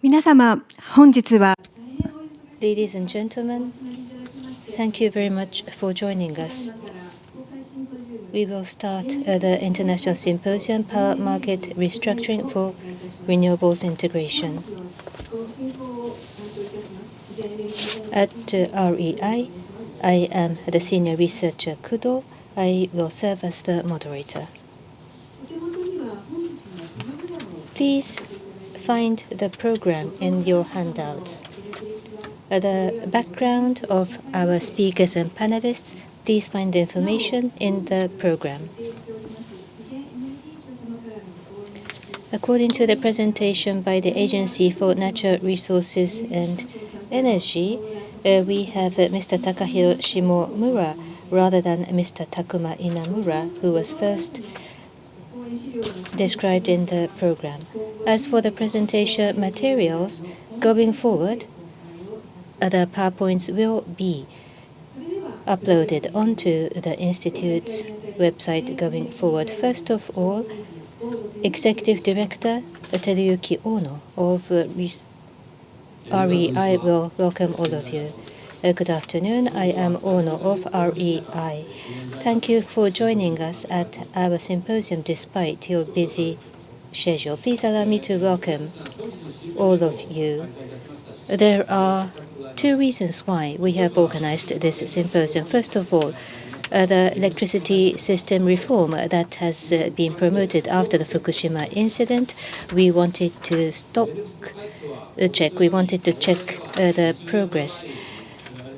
皆様、本日は Ladies and gentlemen, thank you very much for joining us. We will start the International Symposium, Power Market Restructuring for Renewables Integration. At REI, I am the Senior Researcher Kudo. I will serve as the moderator. Please find the program in your handouts. The background of our speakers and panelists, please find the information in the program. According to the presentation by the Agency for Natural Resources and Energy, we have Mr. Takahiro Shimomura rather than Mr. Takuma Inamura, who was first described in the program. As for the presentation materials, going forward, the PowerPoints will be uploaded onto the Institute's website going forward. First of all, Executive Director Teruyuki Ono of REI will welcome all of you. Good afternoon. I am Ono of REI. Thank you for joining us at our symposium despite your busy schedule. Please allow me to welcome all of you. There are two reasons why we have organized this symposium. First of all, the electricity system reform that has been promoted after the Fukushima incident. We wanted to check the progress.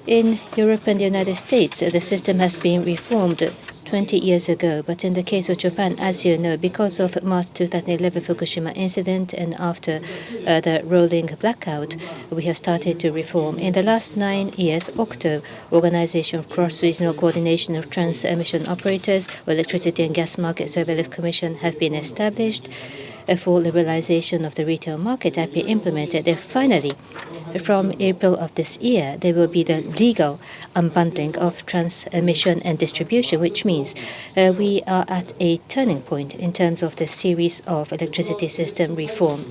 In Europe and the United States, the system has been reformed 20 years ago. But in the case of Japan, as you know, because of March 2011 Fukushima incident and after the rolling blackout, we have started to reform. In the last 9 years, OCTO, Organization of Cross-Regional Coordination of Transmission Operators, Electricity and Gas Market Surveillance Commission, have been established. A full liberalization of the retail market have been implemented. And finally, from April of this year, there will be the legal unbundling of transmission and distribution, which means we are at a turning point in terms of the series of electricity system reform.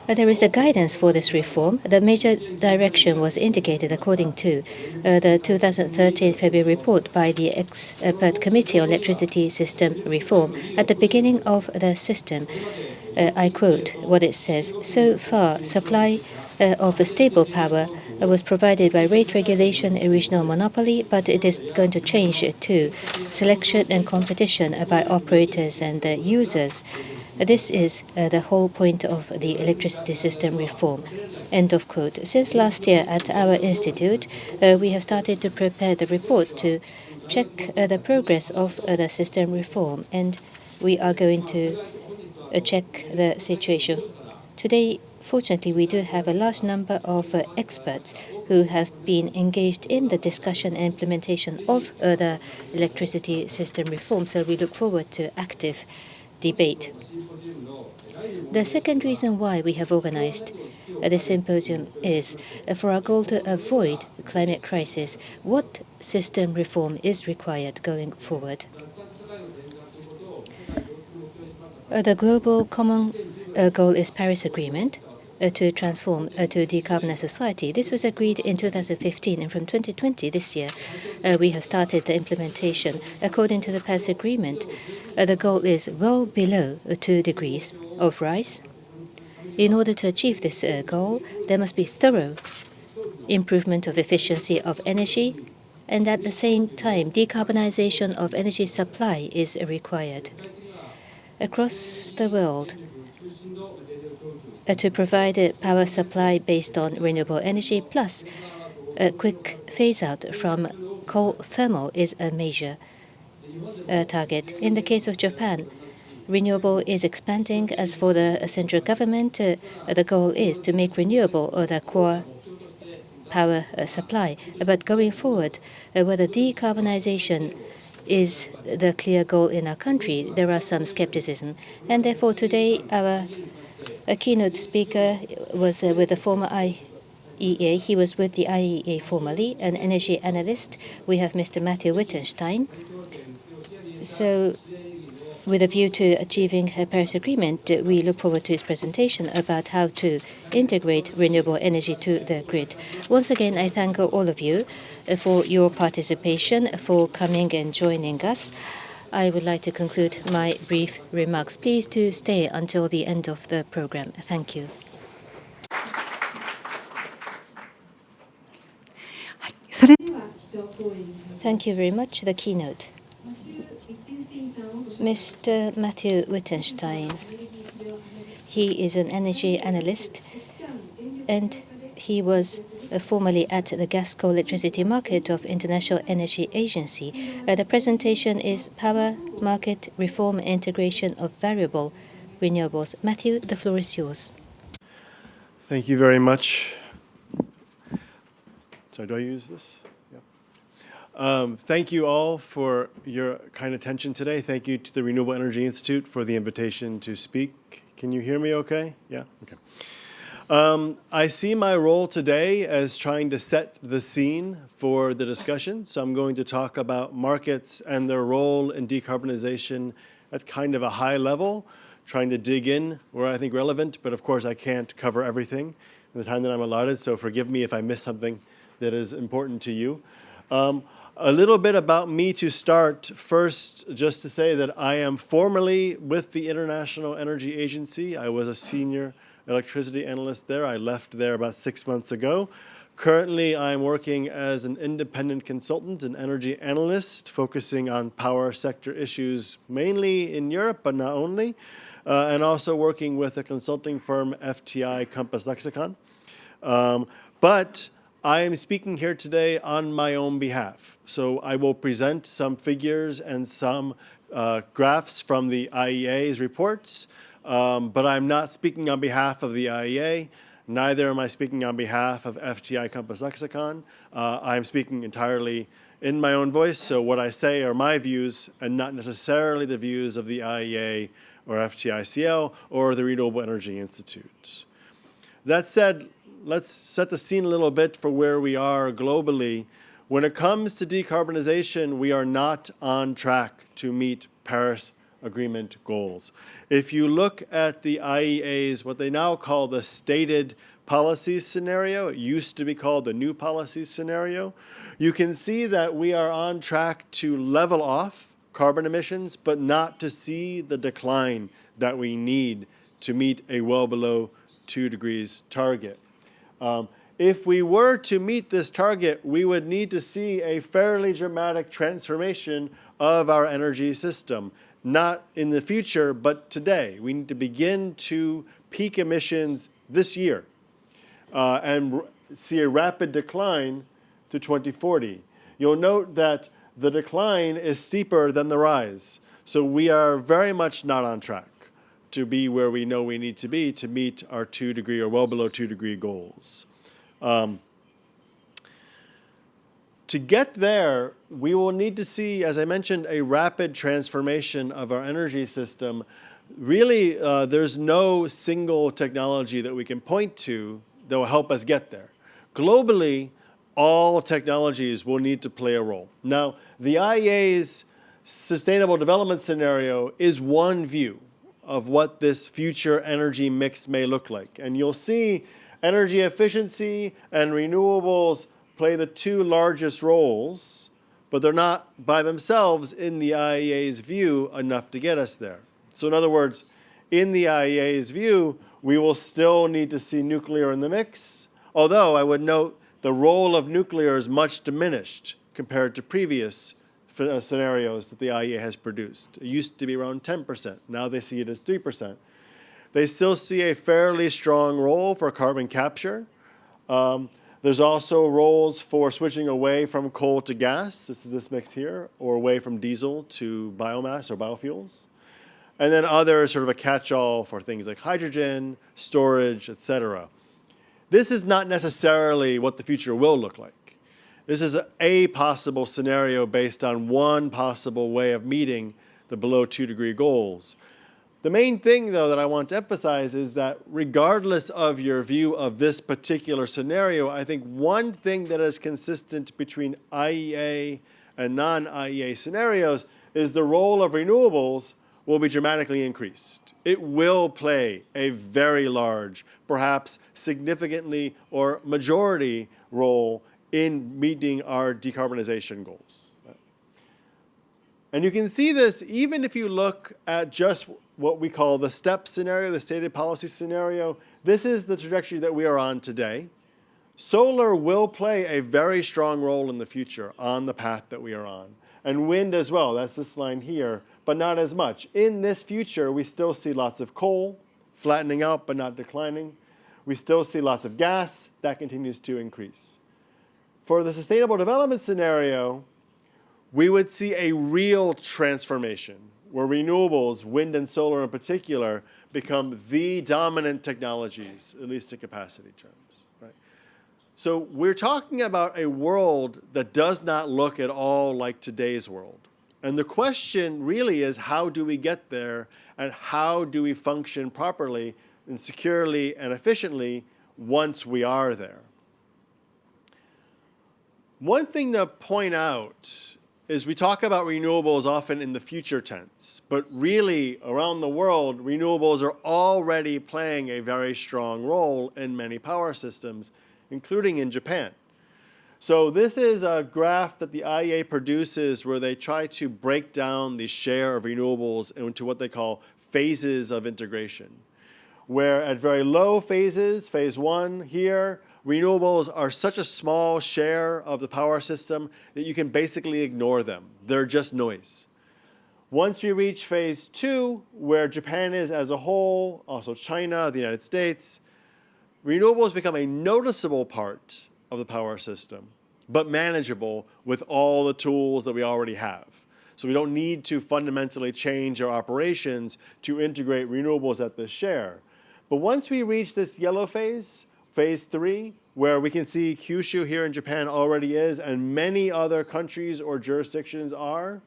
There is a guidance for this reform. The major direction was indicated according to the 2013 February report by the Expert Committee on Electricity System Reform. At the beginning of the system, I quote what it says, "So far, supply of stable power was provided by rate regulation and regional monopoly, but it is going to change to selection and competition by operators and users. This is the whole point of the electricity system reform." End of quote. Since last year at our institute, we have started to prepare the report to check the progress of the system reform, and we are going to check the situation. Today, fortunately, we do have a large number of experts who have been engaged in the discussion and implementation of the electricity system reform, so we look forward to active debate. The second reason why we have organized the symposium is for our goal to avoid climate crisis. What system reform is required going forward? The global common goal is Paris Agreement to transform to a decarbonized society. This was agreed in 2015, and from 2020, this year, we have started the implementation. According to the Paris Agreement, the goal is well below 2 degrees of rise. In order to achieve this goal, there must be thorough improvement of efficiency of energy, and at the same time, decarbonization of energy supply is required. Across the world, to provide a power supply based on renewable energy, plus a quick phase-out from coal thermal is a major target. In the case of Japan, renewable is expanding. As for the central government, the goal is to make renewable the core power supply. But going forward, whether decarbonization is the clear goal in our country, there are some skepticism. And therefore, today, our keynote speaker was with the former IEA. He was with the IEA formerly, an energy analyst. We have Mr. Matthew Wittenstein. So with a view to achieving a Paris Agreement, we look forward to his presentation about how to integrate renewable energy to the grid. Once again, I thank all of you for your participation, for coming and joining us. I would like to conclude my brief remarks. Please do stay until the end of the program. Thank you. それ Thank you very much. The keynote. Mr. Matthew Wittenstein. He is an energy analyst, and he was formerly at the gas coal electricity market of International Energy Agency. The presentation is Power Market Reform and Integration of Variable Renewables. Matthew, the floor is yours. Thank you very much. Sorry, do I use this? Yeah. Thank you all for your kind attention today. Thank you to the Renewable Energy Institute for the invitation to speak. Can you hear me okay? Yeah? Okay. I see my role today as trying to set the scene for the discussion. So I'm going to talk about markets and their role in decarbonization at kind of a high level, trying to dig in where I think relevant, but of course I can't cover everything in the time that I'm allotted, so forgive me if I miss something that is important to you. A little bit about me to start. First, just to say that I am formerly with the International Energy Agency. I was a senior electricity analyst there. I left there about 6 months ago. Currently, I'm working as an independent consultant, an energy analyst, focusing on power sector issues, mainly in Europe, but not only, and also working with a consulting firm, FTI Compass Lexicon. But I am speaking here today on my own behalf. So I will present some figures and some graphs from the IEA's reports, but I'm not speaking on behalf of the IEA. Neither am I speaking on behalf of FTI Compass Lexicon. I'm speaking entirely in my own voice, so what I say are my views and not necessarily the views of the IEA or FTICL or the Renewable Energy Institute. That said, let's set the scene a little bit for where we are globally. When it comes to decarbonization, we are not on track to meet Paris Agreement goals. If you look at the IEA's, what they now call the stated policy scenario, it used to be called the new policy scenario, you can see that we are on track to level off carbon emissions, but not to see the decline that we need to meet a well below 2 degrees target. If we were to meet this target, we would need to see a fairly dramatic transformation of our energy system. Not in the future, but today. We need to begin to peak emissions this year and see a rapid decline to 2040. You'll note that the decline is steeper than the rise. So we are very much not on track to be where we know we need to be to meet our 2 degree or well below 2 degree goals. To get there, we will need to see, as I mentioned, a rapid transformation of our energy system. Really, there's no single technology that we can point to that will help us get there. Globally, all technologies will need to play a role. Now, the IEA's Sustainable Development Scenario is one view of what this future energy mix may look like. And you'll see energy efficiency and renewables play the two largest roles, but they're not by themselves, in the IEA's view, enough to get us there. So in other words, in the IEA's view, we will still need to see nuclear in the mix, although I would note the role of nuclear is much diminished compared to previous scenarios that the IEA has produced. It used to be around 10%. Now they see it as 3%. They still see a fairly strong role for carbon capture. There's also roles for switching away from coal to gas, this is this mix here, or away from diesel to biomass or biofuels. And then other sort of a catch-all for things like hydrogen, storage, etc. This is not necessarily what the future will look like. This is a possible scenario based on one possible way of meeting the below 2 degree goals. The main thing, though, that I want to emphasize is that regardless of your view of this particular scenario, I think one thing that is consistent between IEA and non-IEA scenarios is the role of renewables will be dramatically increased. It will play a very large, perhaps significantly or majority role in meeting our decarbonization goals. And you can see this even if you look at just what we call the STEP scenario, the stated policy scenario. This is the trajectory that we are on today. Solar will play a very strong role in the future on the path that we are on. And wind as well, that's this line here, but not as much. In this future, we still see lots of coal, flattening out but not declining. We still see lots of gas, that continues to increase. For the sustainable development scenario, we would see a real transformation where renewables, wind and solar in particular, become the dominant technologies, at least in capacity terms. Right? So we're talking about a world that does not look at all like today's world. And the question really is, how do we get there, and how do we function properly and securely and efficiently once we are there? One thing to point out is we talk about renewables often in the future tense, but really around the world, renewables are already playing a very strong role in many power systems, including in Japan. So this is a graph that the IEA produces where they try to break down the share of renewables into what they call phases of integration, where at very low phases, phase 1 here, renewables are such a small share of the power system that you can basically ignore them. They're just noise. Once we reach phase 2, where Japan is as a whole, also China, the United States, renewables become a noticeable part of the power system, but manageable with all the tools that we already have. So we don't need to fundamentally change our operations to integrate renewables at this share. But once we reach this yellow phase, phase 3, where we can see Kyushu here in Japan already is, and many other countries or jurisdictions are,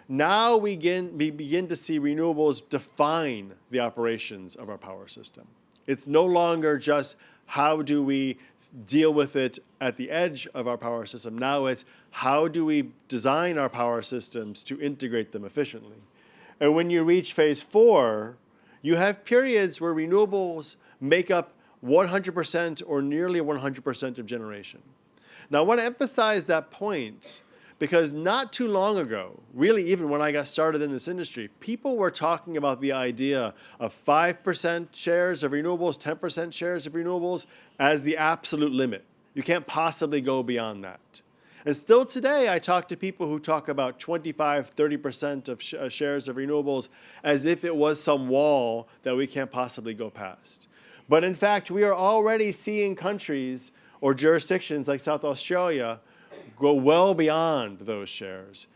now we begin to see renewables define the operations of our power system. It's no longer just how do we deal with it at the edge of our power system. Now it's how do we design our power systems to integrate them efficiently. And when you reach phase 4, you have periods where renewables make up 100% or nearly 100% of generation. Now I want to emphasize that point because not too long ago, really even when I got started in this industry, people were talking about the idea of 5% shares of renewables, 10% shares of renewables as the absolute limit. You can't possibly go beyond that. And still today, I talk to people who talk about 25, 30% of shares of renewables as if it was some wall that we can't possibly go past. But in fact, we are already seeing countries or jurisdictions like South Australia go well beyond those shares,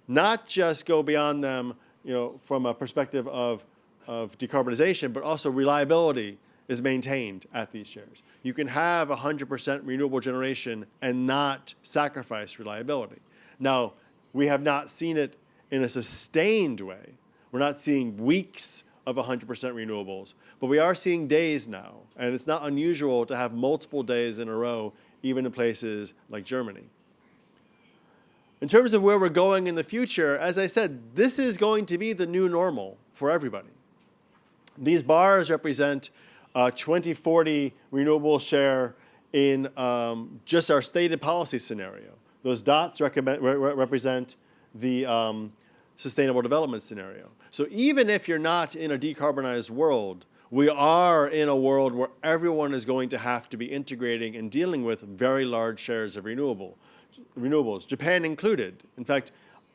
not just go beyond them, from a perspective of decarbonization, but also reliability is maintained at these shares. You can have 100% renewable generation and not sacrifice reliability. Now, we have not seen it in a sustained way. We're not seeing weeks of 100% renewables, but we are seeing days now, and it's not unusual to have multiple days in a row, even in places like Germany. In terms of where we're going in the future, as I said, this is going to be the new normal for everybody. These bars represent 2040 renewable share in just our stated policy scenario. Those dots represent the sustainable development scenario. So even if you're not in a decarbonized world, we are in a world where everyone is going to have to be integrating and dealing with very large shares of renewables, Japan included. In fact,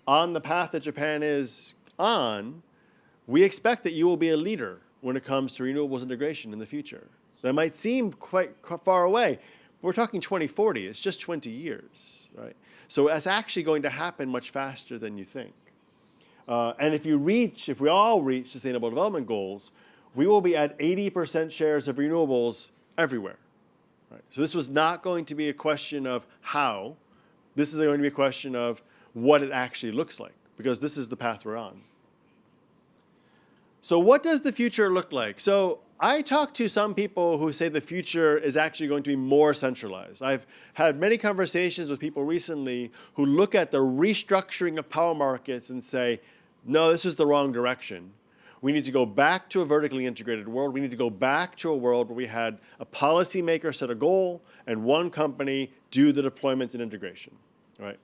on the path that Japan is on, we expect that you will be a leader when it comes to renewables integration in the future. That might seem quite far away, but we're talking 2040. It's just 20 years, right? So that's actually going to happen much faster than you think. And if we all reach sustainable development goals, we will be at 80% shares of renewables everywhere. Right? So this was not going to be a question of how. This is going to be a question of what it actually looks like, because this is the path we're on. So what does the future look like? So I talk to some people who say the future is actually going to be more centralized. I've had many conversations with people recently who look at the restructuring of power markets and say, no, this is the wrong direction. We need to go back to a vertically integrated world. We need to go back to a world where we had a policymaker set a goal and one company do the deployment and integration, right?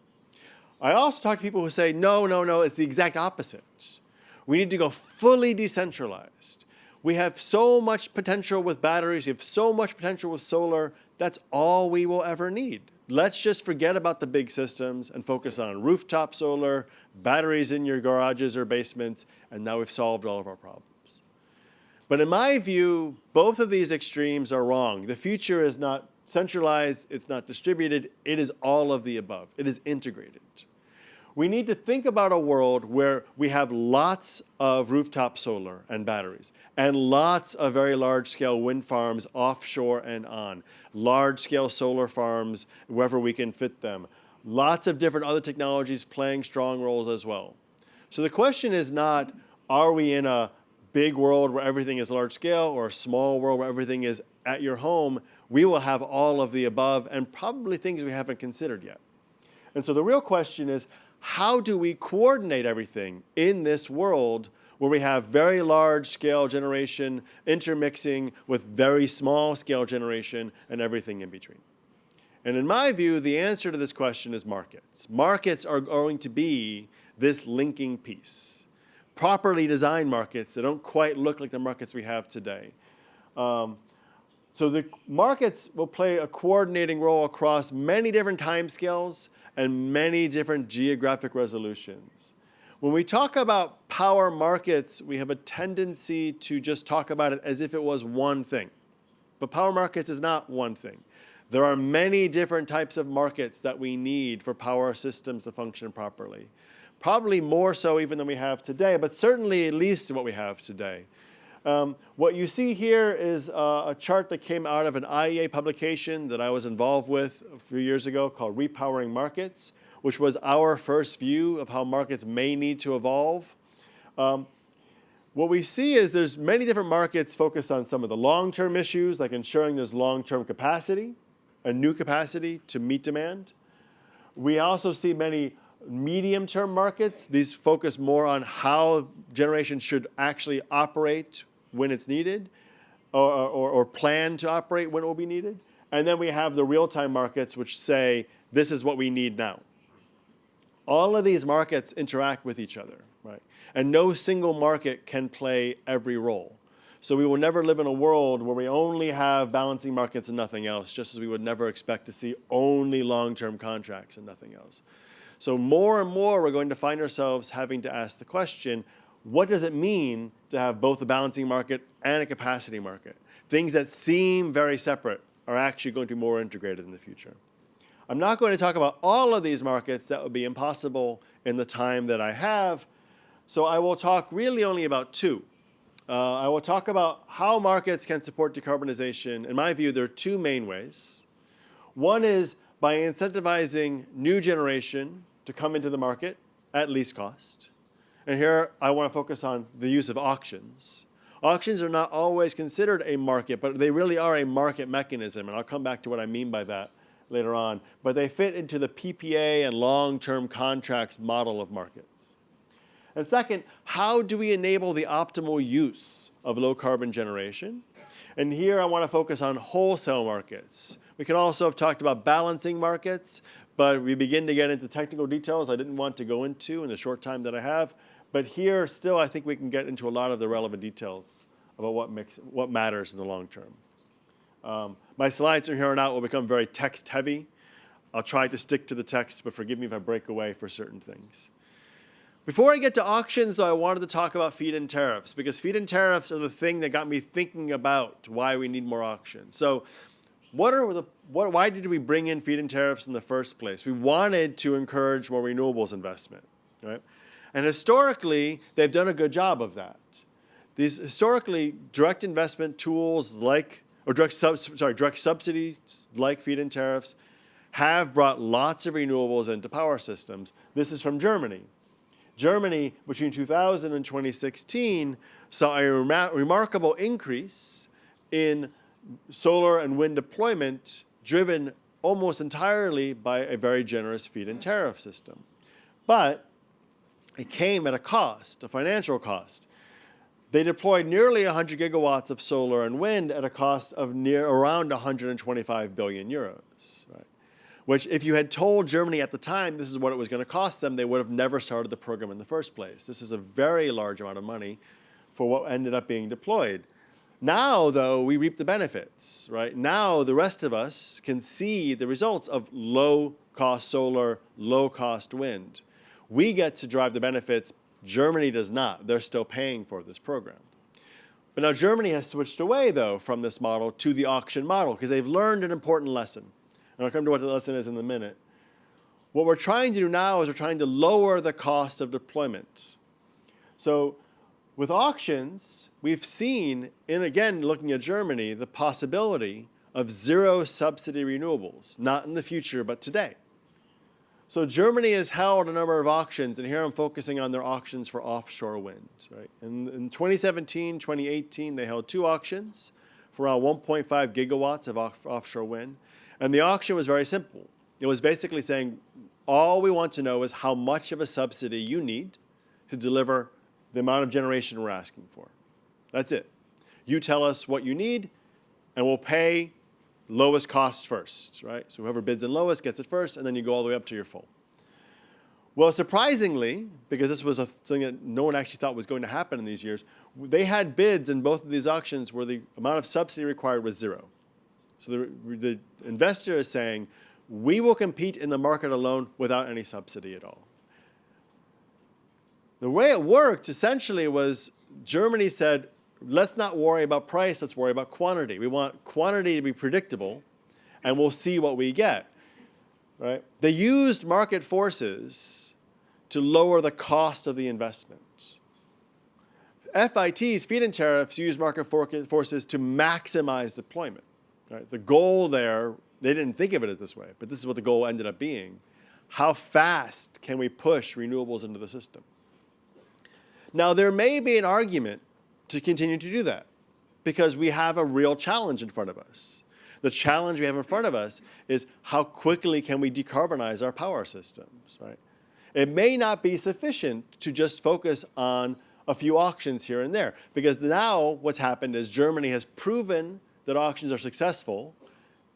I also talk to people who say, no, no, no, it's the exact opposite. We need to go fully decentralized. We have so much potential with batteries. We have so much potential with solar. That's all we will ever need. Let's just forget about the big systems and focus on rooftop solar, batteries in your garages or basements, and now we've solved all of our problems. But in my view, both of these extremes are wrong. The future is not centralized, it's not distributed, it is all of the above. It is integrated. We need to think about a world where we have lots of rooftop solar and batteries, and lots of very large-scale wind farms offshore and on, large-scale solar farms wherever we can fit them, lots of different other technologies playing strong roles as well. So the question is not, are we in a big world where everything is large-scale or a small world where everything is at your home? We will have all of the above and probably things we haven't considered yet. And so the real question is, how do we coordinate everything in this world where we have very large scale generation intermixing with very small scale generation and everything in between? And in my view, the answer to this question is markets. Markets are going to be this linking piece. Properly designed markets that don't quite look like the markets we have today. So the markets will play a coordinating role across many different timescales and many different geographic resolutions. When we talk about power markets, we have a tendency to just talk about it as if it was one thing. But power markets is not one thing. There are many different types of markets that we need for power systems to function properly. Probably more so even than we have today, but certainly at least what we have today. What you see here is a chart that came out of an IEA publication that I was involved with a few years ago called Repowering Markets, which was our first view of how markets may need to evolve. What we see is there's many different markets focused on some of the long-term issues, like ensuring there's long-term capacity and new capacity to meet demand. We also see many medium-term markets. These focus more on how generation should actually operate when it's needed, or plan to operate when it will be needed. And then we have the real-time markets, which say, this is what we need now. All of these markets interact with each other, right? And no single market can play every role. So we will never live in a world where we only have balancing markets and nothing else, just as we would never expect to see only long-term contracts and nothing else. So more and more, we're going to find ourselves having to ask the question, what does it mean to have both a balancing market and a capacity market? Things that seem very separate are actually going to be more integrated in the future. I'm not going to talk about all of these markets. That would be impossible in the time that I have. So I will talk really only about two. I will talk about how markets can support decarbonization. In my view, there are two main ways. One is by incentivizing new generation to come into the market at least cost. And here I want to focus on the use of auctions. Auctions are not always considered a market, but they really are a market mechanism. And I'll come back to what I mean by that later on. But they fit into the PPA and long-term contracts model of markets. And second, how do we enable the optimal use of low-carbon generation? And here I want to focus on wholesale markets. We can also have talked about balancing markets, but we begin to get into technical details I didn't want to go into in the short time that I have. But here, still, I think we can get into a lot of the relevant details about what matters in the long term. My slides from here on out will become very text-heavy. I'll try to stick to the text, but forgive me if I break away for certain things. Before I get to auctions, though, I wanted to talk about feed-in tariffs, because feed-in tariffs are the thing that got me thinking about why we need more auctions. So why did we bring in feed-in tariffs in the first place? We wanted to encourage more renewables investment, right? And historically, they've done a good job of that. These historically direct investment tools direct subsidies like feed-in tariffs have brought lots of renewables into power systems. This is from Germany. Germany, between 2000 and 2016, saw a remarkable increase in solar and wind deployment driven almost entirely by a very generous feed-in tariff system. But it came at a cost, a financial cost. They deployed nearly 100 gigawatts of solar and wind at a cost of around 125 billion euros, right? Which, if you had told Germany at the time this is what it was going to cost them, they would have never started the program in the first place. This is a very large amount of money for what ended up being deployed. Now, though, we reap the benefits, right? Now, the rest of us can see the results of low-cost solar, low-cost wind. We get to drive the benefits. Germany does not. They're still paying for this program. But now Germany has switched away, though, from this model to the auction model because they've learned an important lesson. And I'll come to what the lesson is in a minute. What we're trying to do now is we're trying to lower the cost of deployment. So with auctions, we've seen, and again, looking at Germany, the possibility of zero subsidy renewables, not in the future, but today. So Germany has held a number of auctions, and here I'm focusing on their auctions for offshore wind, right? In 2017, 2018, they held 2 auctions for around 1.5 gigawatts of offshore wind. And the auction was very simple. It was basically saying, all we want to know is how much of a subsidy you need to deliver the amount of generation we're asking for. That's it. You tell us what you need, and we'll pay lowest cost first, right? So whoever bids in lowest gets it first, and then you go all the way up to your full. Well, surprisingly, because this was a thing that no one actually thought was going to happen in these years, they had bids in both of these auctions where the amount of subsidy required was 0. So the investor is saying, we will compete in the market alone without any subsidy at all. The way it worked essentially was Germany said, let's not worry about price, let's worry about quantity. We want quantity to be predictable, and we'll see what we get, right? They used market forces to lower the cost of the investment. FITs, feed-in tariffs, use market forces to maximize deployment. Right? The goal there, they didn't think of it as this way, but this is what the goal ended up being. How fast can we push renewables into the system? Now, there may be an argument to continue to do that because we have a real challenge in front of us. The challenge we have in front of us is how quickly can we decarbonize our power systems, right? It may not be sufficient to just focus on a few auctions here and there because now what's happened is Germany has proven that auctions are successful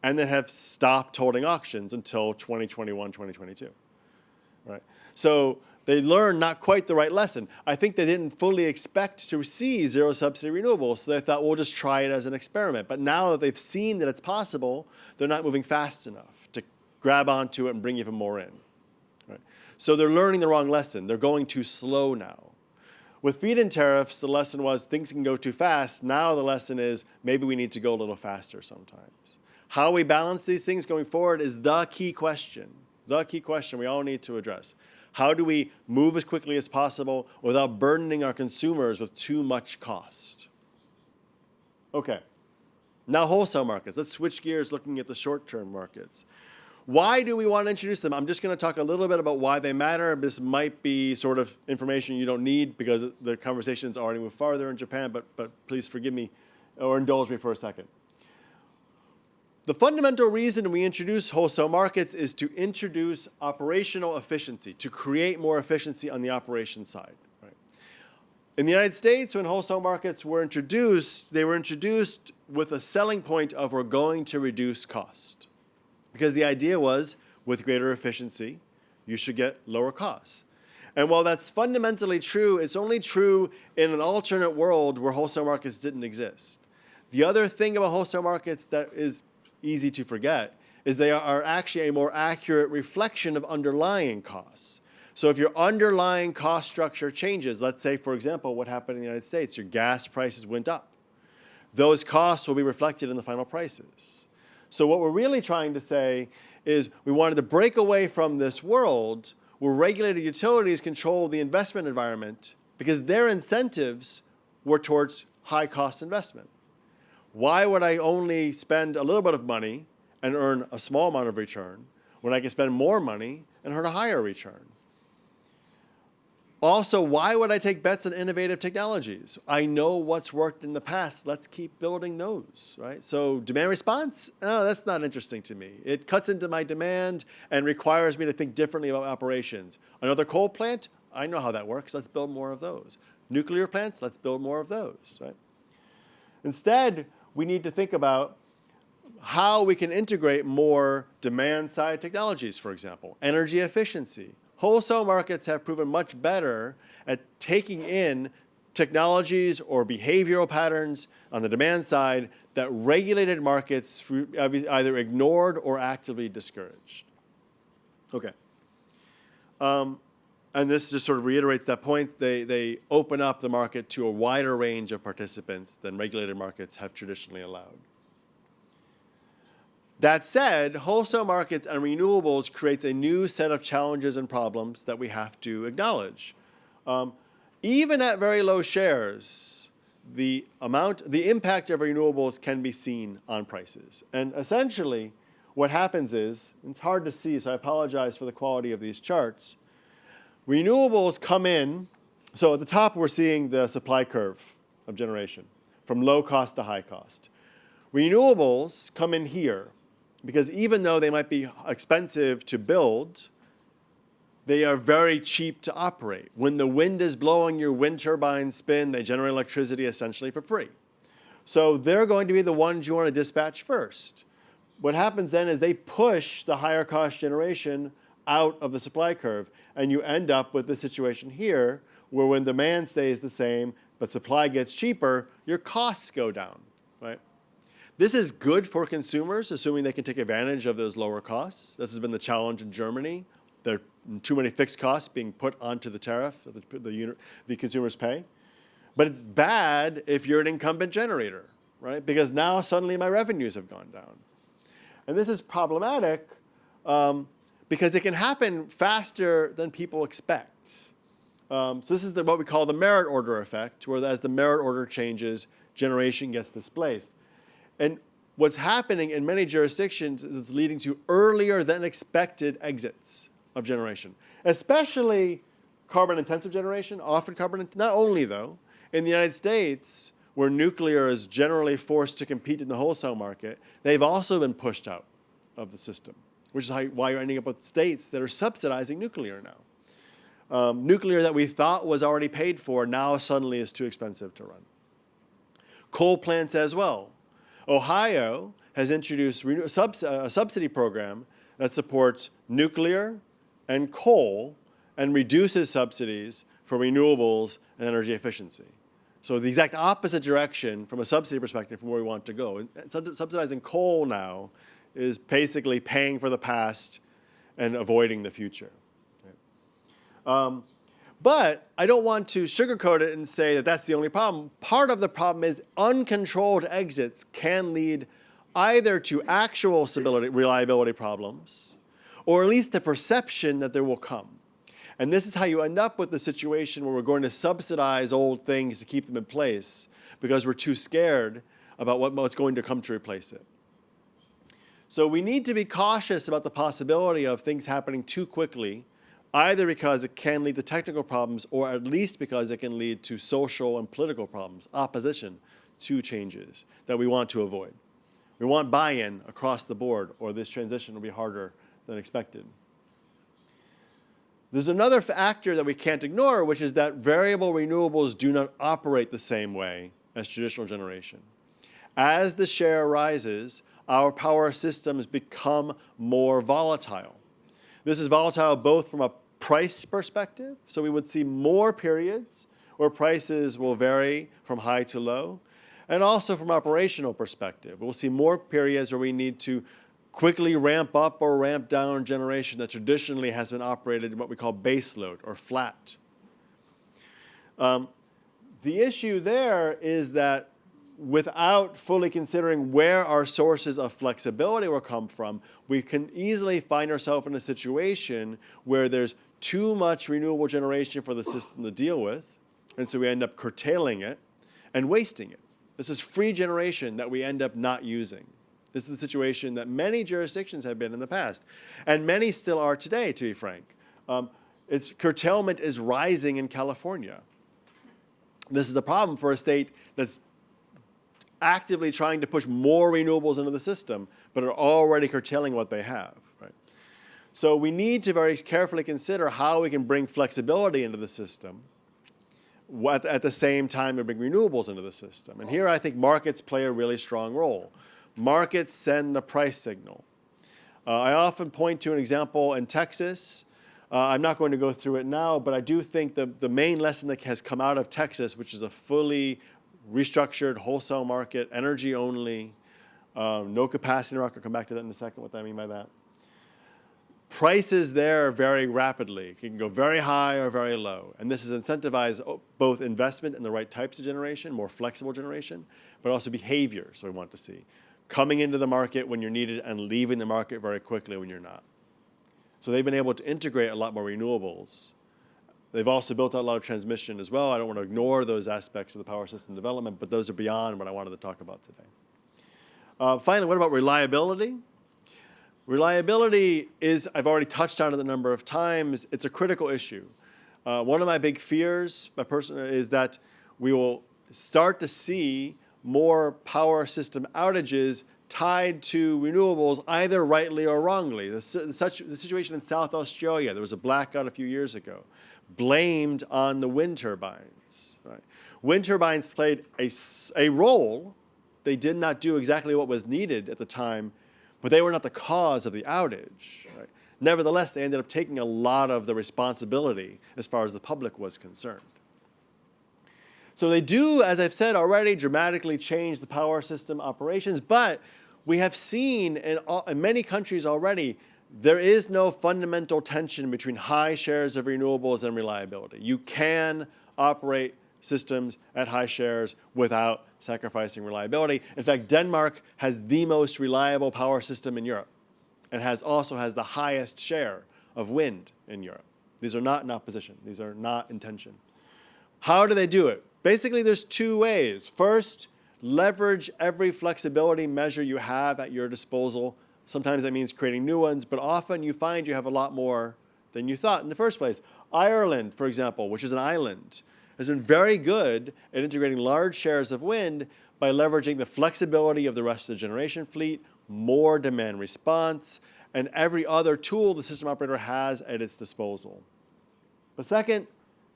and then have stopped holding auctions until 2021, 2022, right? So they learned not quite the right lesson. I think they didn't fully expect to see zero subsidy renewables, so they thought, we'll just try it as an experiment. But now that they've seen that it's possible, they're not moving fast enough to grab onto it and bring even more in, right? So they're learning the wrong lesson. They're going too slow now. With feed-in tariffs, the lesson was things can go too fast. Now the lesson is maybe we need to go a little faster sometimes. How we balance these things going forward is the key question we all need to address. How do we move as quickly as possible without burdening our consumers with too much cost? Okay, now wholesale markets. Let's switch gears looking at the short-term markets. Why do we want to introduce them? I'm just going to talk a little bit about why they matter. This might be sort of information you don't need because the conversation's already moved farther in Japan, but please forgive me or indulge me for a second. The fundamental reason we introduce wholesale markets is to introduce operational efficiency, to create more efficiency on the operations side. Right? In the United States, when wholesale markets were introduced, they were introduced with a selling point of we're going to reduce cost. Because the idea was, with greater efficiency, you should get lower costs. And while that's fundamentally true, it's only true in an alternate world where wholesale markets didn't exist. The other thing about wholesale markets that is easy to forget is they are actually a more accurate reflection of underlying costs. So if your underlying cost structure changes, let's say, for example, what happened in the United States, your gas prices went up. Those costs will be reflected in the final prices. So what we're really trying to say is we wanted to break away from this world where regulated utilities control the investment environment because their incentives were towards high-cost investment. Why would I only spend a little bit of money and earn a small amount of return when I can spend more money and earn a higher return? Also, why would I take bets on innovative technologies? I know what's worked in the past. Let's keep building those, right? So demand response, oh, that's not interesting to me. It cuts into my demand and requires me to think differently about operations. Another coal plant, I know how that works. Let's build more of those. nuclear plants, let's build more of those, right? Instead, we need to think about how we can integrate more demand-side technologies, for example, energy efficiency. Wholesale markets have proven much better at taking in technologies or behavioral patterns on the demand side that regulated markets either ignored or actively discouraged. Okay. And this just sort of reiterates that point. They open up the market to a wider range of participants than regulated markets have traditionally allowed. That said, wholesale markets and renewables creates a new set of challenges and problems that we have to acknowledge. Even at very low shares, the impact of renewables can be seen on prices. And essentially, what happens is, it's hard to see, so I apologize for the quality of these charts. Renewables come in, so at the top we're seeing the supply curve of generation, from low cost to high cost. Renewables come in here, because even though they might be expensive to build, they are very cheap to operate. When the wind is blowing, your wind turbines spin, they generate electricity essentially for free. So they're going to be the ones you want to dispatch first. What happens then is they push the higher cost generation out of the supply curve, and you end up with the situation here where when demand stays the same but supply gets cheaper, your costs go down, right? This is good for consumers, assuming they can take advantage of those lower costs. This has been the challenge in Germany. There are too many fixed costs being put onto the tariff that the consumers pay. But it's bad if you're an incumbent generator, right? Because now suddenly my revenues have gone down. And this is problematic because it can happen faster than people expect. So this is what we call the merit order effect, where as the merit order changes, generation gets displaced. And what's happening in many jurisdictions is it's leading to earlier than expected exits of generation, especially carbon-intensive generation, often not only though. In the United States, where nuclear is generally forced to compete in the wholesale market, they've also been pushed out of the system, which is why you're ending up with states that are subsidizing nuclear now. Nuclear that we thought was already paid for now suddenly is too expensive to run. Coal plants as well. Ohio has introduced a subsidy program that supports nuclear and coal and reduces subsidies for renewables and energy efficiency. So the exact opposite direction from a subsidy perspective from where we want to go. And subsidizing coal now is basically paying for the past and avoiding the future. But I don't want to sugarcoat it and say that that's the only problem. Part of the problem is uncontrolled exits can lead either to actual stability, reliability problems, or at least the perception that there will come. And this is how you end up with the situation where we're going to subsidize old things to keep them in place because we're too scared about what's going to come to replace it. So we need to be cautious about the possibility of things happening too quickly, either because it can lead to technical problems or at least because it can lead to social and political problems, opposition to changes that we want to avoid. We want buy-in across the board or this transition will be harder than expected. There's another factor that we can't ignore, which is that variable renewables do not operate the same way as traditional generation. As the share rises, our power systems become more volatile. This is volatile both from a price perspective, so we would see more periods where prices will vary from high to low, and also from operational perspective. We'll see more periods where we need to quickly ramp up or ramp down generation that traditionally has been operated in what we call baseload or flat. The issue there is that without fully considering where our sources of flexibility will come from, we can easily find ourselves in a situation where there's too much renewable generation for the system to deal with, and so we end up curtailing it and wasting it. This is free generation that we end up not using. This is the situation that many jurisdictions have been in the past, and many still are today, to be frank. Curtailment is rising in California. This is a problem for a state that's actively trying to push more renewables into the system, but are already curtailing what they have. Right? So we need to very carefully consider how we can bring flexibility into the system at the same time to bring renewables into the system. And here I think markets play a really strong role. Markets send the price signal. I often point to an example in Texas. I'm not going to go through it now, but I do think the main lesson that has come out of Texas, which is a fully restructured wholesale market, energy only, no capacity market. I'll come back to that in a second, what I mean by that. Prices there vary rapidly. It can go very high or very low. And this has incentivized both investment in the right types of generation, more flexible generation, but also behavior, so we want to see. Coming into the market when you're needed and leaving the market very quickly when you're not. So they've been able to integrate a lot more renewables. They've also built out a lot of transmission as well. I don't want to ignore those aspects of the power system development, but those are beyond what I wanted to talk about today. Finally, what about reliability? Reliability is, I've already touched on it a number of times, it's a critical issue. One of my big fears, is that we will start to see more power system outages tied to renewables, either rightly or wrongly. The situation in South Australia, there was a blackout a few years ago, blamed on the wind turbines. Right? Wind turbines played a role. They did not do exactly what was needed at the time, but they were not the cause of the outage. Right? Nevertheless, they ended up taking a lot of the responsibility as far as the public was concerned. So they do, as I've said already, dramatically change the power system operations, but we have seen in many countries already, there is no fundamental tension between high shares of renewables and reliability. You can operate systems at high shares without sacrificing reliability. In fact, Denmark has the most reliable power system in Europe and also has the highest share of wind in Europe. These are not in opposition. These are not in tension. How do they do it? Basically, there's two ways. First, leverage every flexibility measure you have at your disposal. Sometimes that means creating new ones, but often you find you have a lot more than you thought in the first place. Ireland, for example, which is an island, has been very good at integrating large shares of wind by leveraging the flexibility of the rest of the generation fleet, more demand response, and every other tool the system operator has at its disposal. But second,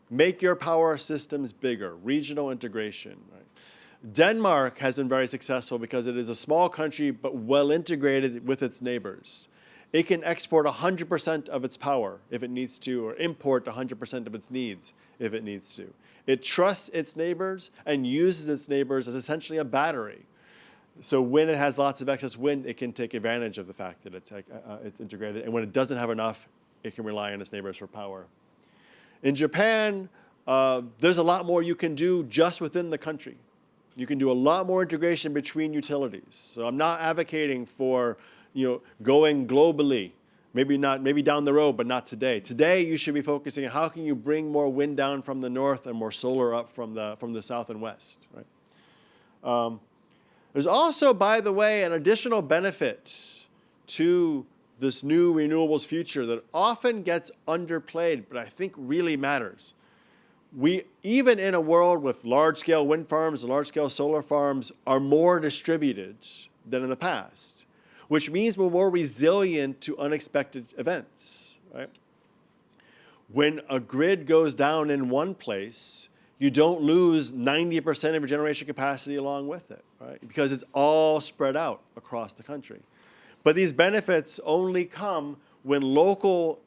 make your power systems bigger, regional integration. Right? Denmark has been very successful because it is a small country but well integrated with its neighbors. It can export 100% of its power if it needs to, or import 100% of its needs if it needs to. It trusts its neighbors and uses its neighbors as essentially a battery. So when it has lots of excess wind, it can take advantage of the fact that it's integrated. And when it doesn't have enough, it can rely on its neighbors for power. In Japan, there's a lot more you can do just within the country. You can do a lot more integration between utilities. So I'm not advocating for going globally. Maybe down the road, but not today. Today, you should be focusing on how can you bring more wind down from the north and more solar up from the south and west. Right? There's also, by the way, an additional benefit to this new renewables future that often gets underplayed, but I think really matters. Even in a world with large-scale wind farms and large-scale solar farms, are more distributed than in the past, which means we're more resilient to unexpected events. Right? When a grid goes down in one place, you don't lose 90% of your generation capacity along with it, right? Because it's all spread out across the country. But these benefits only come when local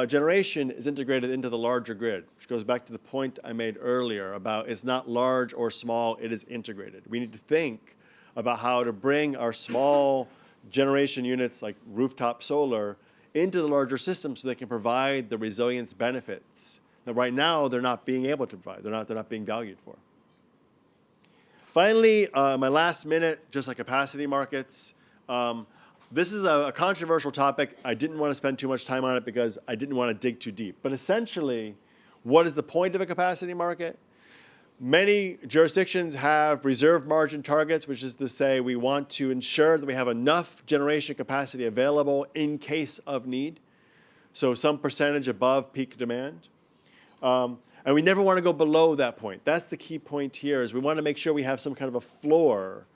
generation is integrated into the larger grid, which goes back to the point I made earlier about it's not large or small, it is integrated. We need to think about how to bring our small generation units like rooftop solar into the larger system so they can provide the resilience benefits that right now they're not being able to provide. They're not being valued for. Finally, my last minute, just like capacity markets. This is a controversial topic. I didn't want to spend too much time on it because I didn't want to dig too deep. But essentially, what is the point of a capacity market? Many jurisdictions have reserve margin targets, which is to say we want to ensure that we have enough generation capacity available in case of need. So some percentage above peak demand. And we never want to go below that point. That's the key point here, is we want to make sure we have some kind of a floor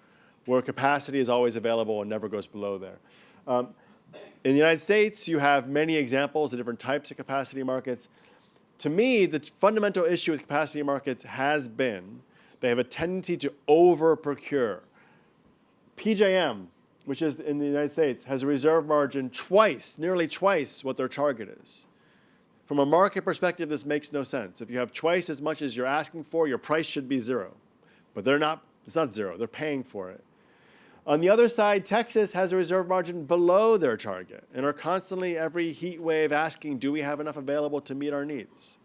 where capacity is always available and never goes below there. In the United States, you have many examples of different types of capacity markets. To me, the fundamental issue with capacity markets has been they have a tendency to over-procure. PJM, which is in the United States, has a reserve margin nearly twice what their target is. From a market perspective, this makes no sense. If you have twice as much as you're asking for, your price should be zero. But it's not zero, they're paying for it. On the other side, Texas has a reserve margin below their target and are constantly, every heat wave, asking, do we have enough available to meet our needs?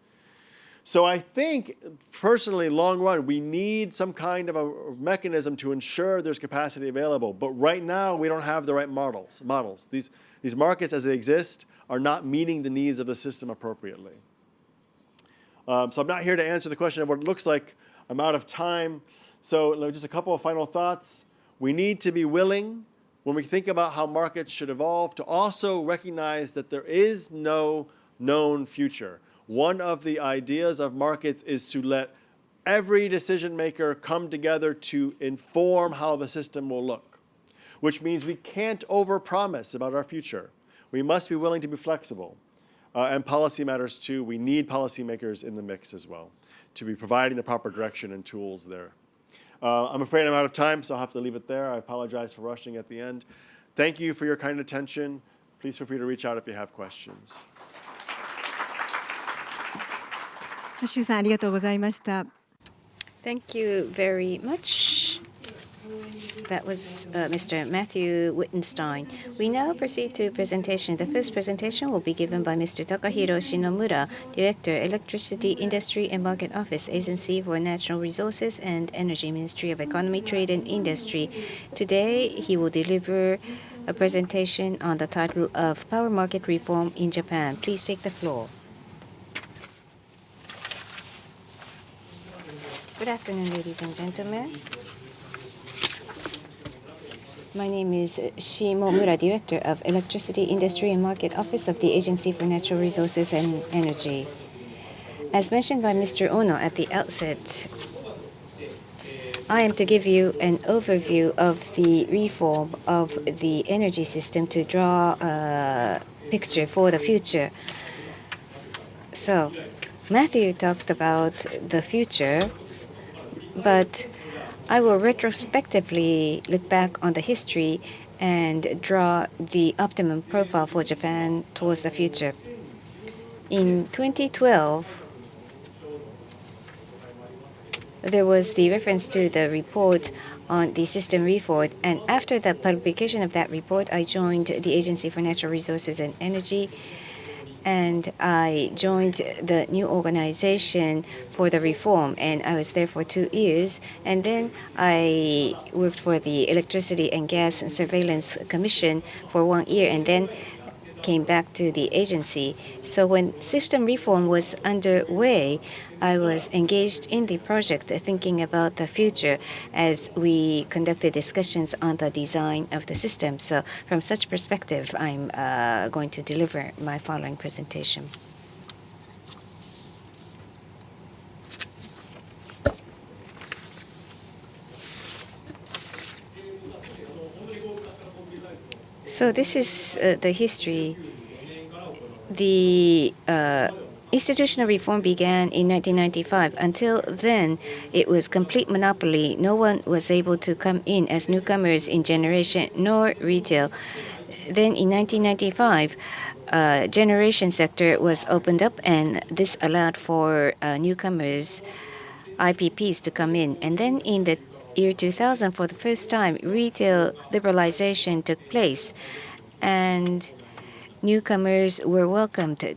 So I think, personally, long run, we need some kind of a mechanism to ensure there's capacity available. But right now, we don't have the right models. These markets, as they exist, are not meeting the needs of the system appropriately. So I'm not here to answer the question of what it looks like. I'm out of time. So just a couple of final thoughts. We need to be willing, when we think about how markets should evolve, to also recognize that there is no known future. One of the ideas of markets is to let every decision maker come together to inform how the system will look, which means we can't overpromise about our future. We must be willing to be flexible. And policy matters too. We need policymakers in the mix as well to be providing the proper direction and tools there. I'm afraid I'm out of time, so I'll have to leave it there. I apologize for rushing at the end. Thank you for your kind attention. Please feel free to reach out if you have questions. 周さんありがとうございました。 Thank you very much. That was Mr. Matthew Wittenstein. We now proceed to presentation. The first presentation will be given by Mr. Takahiro Shinomura, Director, Electricity Industry and Market Office, Agency for Natural Resources and Energy, Ministry of Economy, Trade and Industry. Today, he will deliver a presentation on the title of Power Market Reform in Japan. Please take the floor. Good afternoon, ladies and gentlemen. My name is Shimomura, Director of Electricity Industry and Market Office of the Agency for Natural Resources and Energy. As mentioned by Mr. Ono at the outset, I am to give you an overview of the reform of the energy system to draw a picture for the future. So, Matthew talked about the future, but I will retrospectively look back on the history and draw the optimum profile for Japan towards the future. In 2012, there was the reference to the report on the system reform, and after the publication of that report, I joined the Agency for Natural Resources and Energy, and I joined the new organization for the reform, and I was there for 2 years. And then I worked for the Electricity and Gas Surveillance Commission for 1 year, and then came back to the agency. So when system reform was underway, I was engaged in the project thinking about the future as we conducted discussions on the design of the system. So from such perspective, I'm going to deliver my following presentation. So this is the history. The institutional reform began in 1995. Until then, it was complete monopoly. No one was able to come in as newcomers in generation nor retail. Then in 1995, generation sector was opened up, and this allowed for newcomers, IPPs, to come in. And then in the year 2000, for the first time, retail liberalization took place, and newcomers were welcomed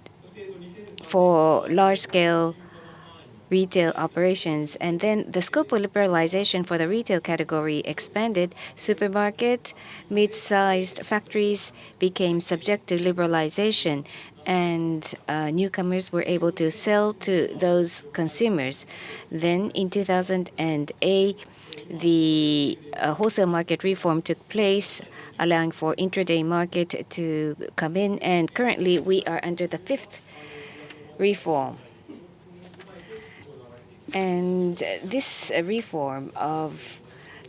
for large-scale retail operations. And then the scope of liberalization for the retail category expanded. Supermarket, mid-sized factories became subject to liberalization, and newcomers were able to sell to those consumers. Then in 2008, the wholesale market reform took place, allowing for intraday market to come in, and currently we are under the 5th reform. And this reform of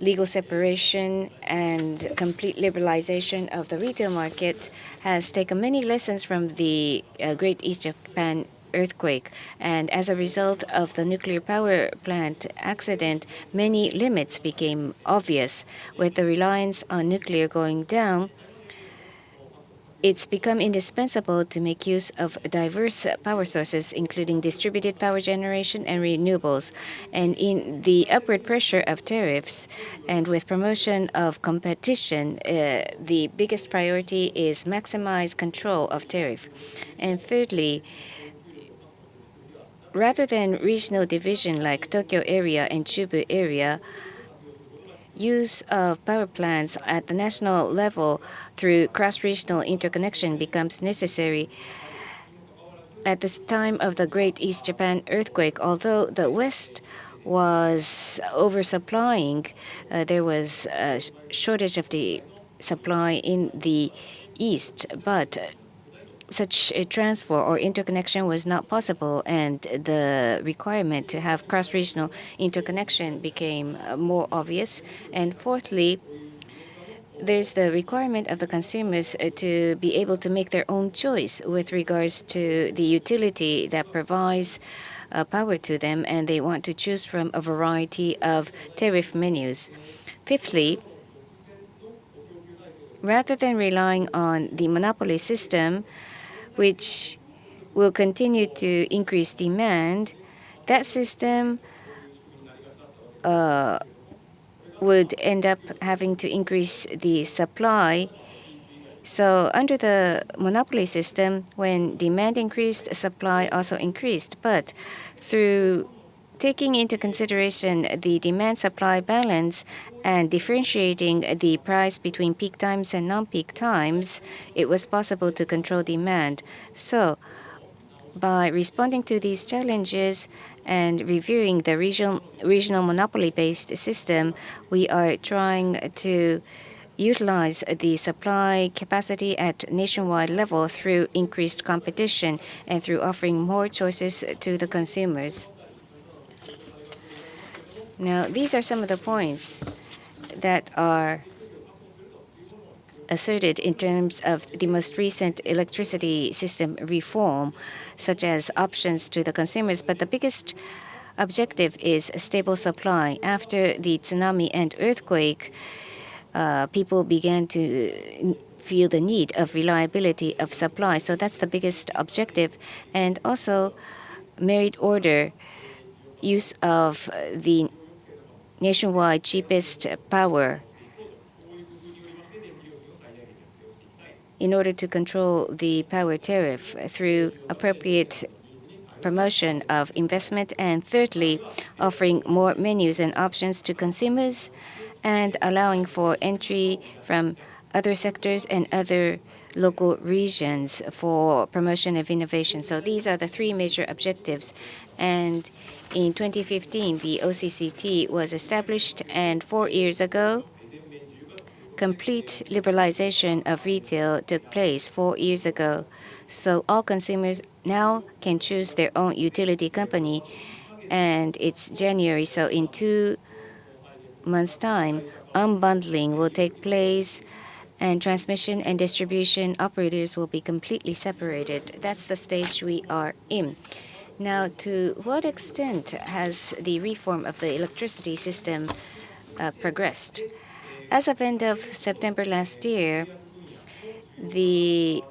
legal separation and complete liberalization of the retail market has taken many lessons from the Great East Japan earthquake. And as a result of the nuclear power plant accident, many limits became obvious. With the reliance on nuclear going down, it's become indispensable to make use of diverse power sources, including distributed power generation and renewables. And in the upward pressure of tariffs and with promotion of competition, the biggest priority is maximize control of tariff. And thirdly, rather than regional division like Tokyo area and Chubu area, use of power plants at the national level through cross-regional interconnection becomes necessary. At the time of the Great East Japan earthquake, although the West was oversupplying, there was a shortage of the supply in the East, but such a transfer or interconnection was not possible, and the requirement to have cross-regional interconnection became more obvious. And fourthly, there's the requirement of the consumers to be able to make their own choice with regards to the utility that provides power to them, and they want to choose from a variety of tariff menus. Fifthly, rather than relying on the monopoly system, which will continue to increase demand, that system would end up having to increase the supply. So under the monopoly system, when demand increased, supply also increased. But through taking into consideration the demand-supply balance and differentiating the price between peak times and non-peak times, it was possible to control demand. So by responding to these challenges and reviewing the regional monopoly-based system, we are trying to utilize the supply capacity at nationwide level through increased competition and through offering more choices to the consumers. Now, these are some of the points that are asserted in terms of the most recent electricity system reform, such as options to the consumers. But the biggest objective is a stable supply. After the tsunami and earthquake, people began to feel the need of reliability of supply. So that's the biggest objective. And also merit order, use of the nationwide cheapest power in order to control the power tariff through appropriate promotion of investment, and thirdly, offering more menus and options to consumers and allowing for entry from other sectors and other local regions for promotion of innovation. So these are the three major objectives. And in 2015, the OCCT was established, and 4 years ago, complete liberalization of retail took place 4 years ago. So all consumers now can choose their own utility company, and it's January. So in 2 months' time, unbundling will take place, and transmission and distribution operators will be completely separated. That's the stage we are in. Now, to what extent has the reform of the electricity system progressed? As of end of September last year, the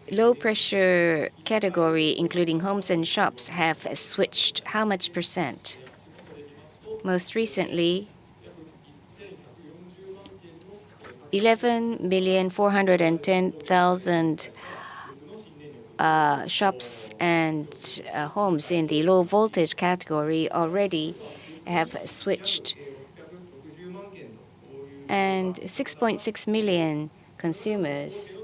low pressure category, including homes and shops, have switched. How much percent? Most recently, 11,410,000 shops and homes in the low voltage category already have switched. And 6.6 million consumers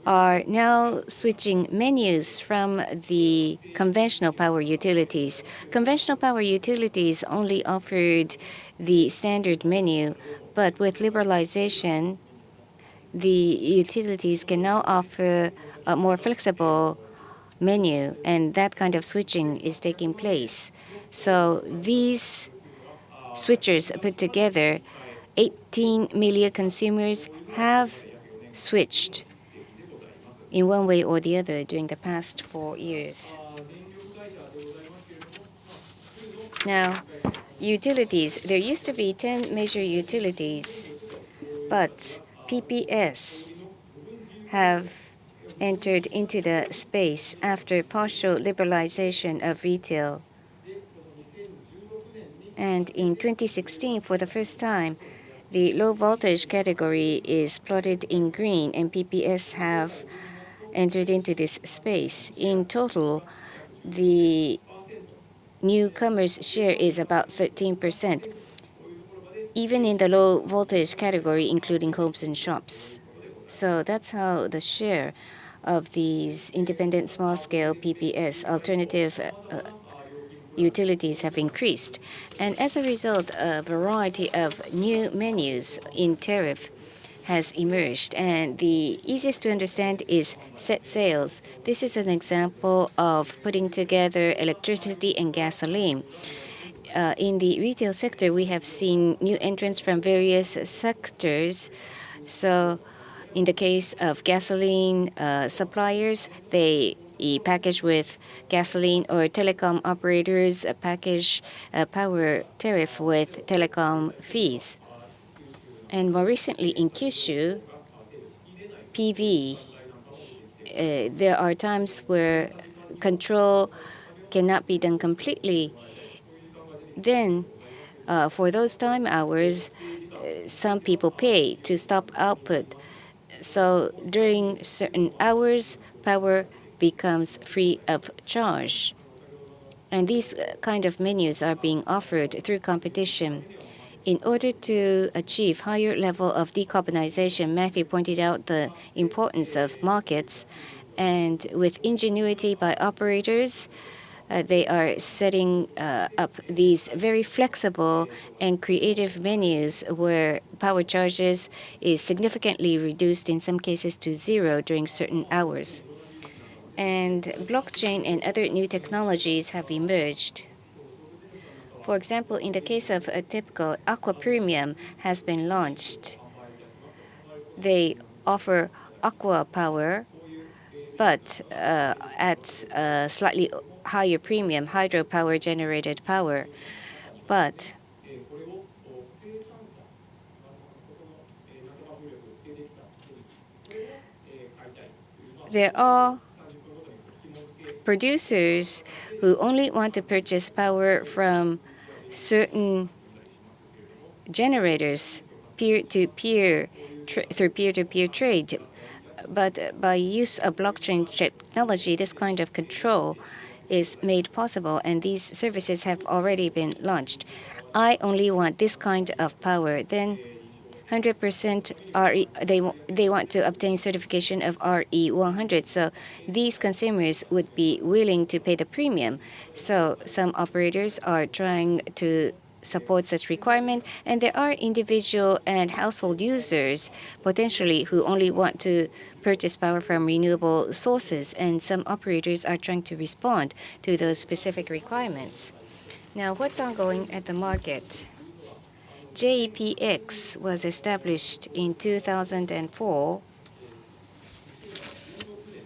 are now switching menus from the conventional power utilities. Conventional power utilities only offered the standard menu, but with liberalization, the utilities can now offer a more flexible menu, and that kind of switching is taking place. So these switchers put together, 18 million consumers have switched. in one way or the other during the past 4 years. Now, utilities. There used to be 10 major utilities, but PPS have entered into the space after partial liberalization of retail. And in 2016, for the first time, the low voltage category is plotted in green, and PPS have entered into this space. In total, the newcomers' share is about 13%, even in the low voltage category, including homes and shops. So that's how the share of these independent small-scale PPS, alternative utilities, have increased. And as a result, a variety of new menus in tariff has emerged. And the easiest to understand is set sales. This is an example of putting together electricity and gasoline. In the retail sector, we have seen new entrants from various sectors. So in the case of gasoline suppliers, they package with gasoline, or telecom operators package power tariff with telecom fees. And more recently in Kyushu, PV, there are times where control cannot be done completely. Then, for those time hours, some people pay to stop output. So during certain hours, power becomes free of charge. And these kind of menus are being offered through competition. In order to achieve higher level of decarbonization, Matthew pointed out the importance of markets. And with ingenuity by operators, they are setting up these very flexible and creative menus where power charges is significantly reduced, in some cases to zero, during certain hours. And blockchain and other new technologies have emerged. For example, in the case of TEPCO, Aqua Premium has been launched. They offer aqua power, but at a slightly higher premium, hydropower generated power. But there are producers who only want to purchase power from certain generators peer-to-peer through peer-to-peer trade. But by use of blockchain technology, this kind of control is made possible, and these services have already been launched. I only want this kind of power. Then 100% RE, they want to obtain certification of RE100. So these consumers would be willing to pay the premium. So some operators are trying to support such requirement, and there are individual and household users potentially who only want to purchase power from renewable sources, and some operators are trying to respond to those specific requirements. Now, what's ongoing at the market? JEPX was established in 2004.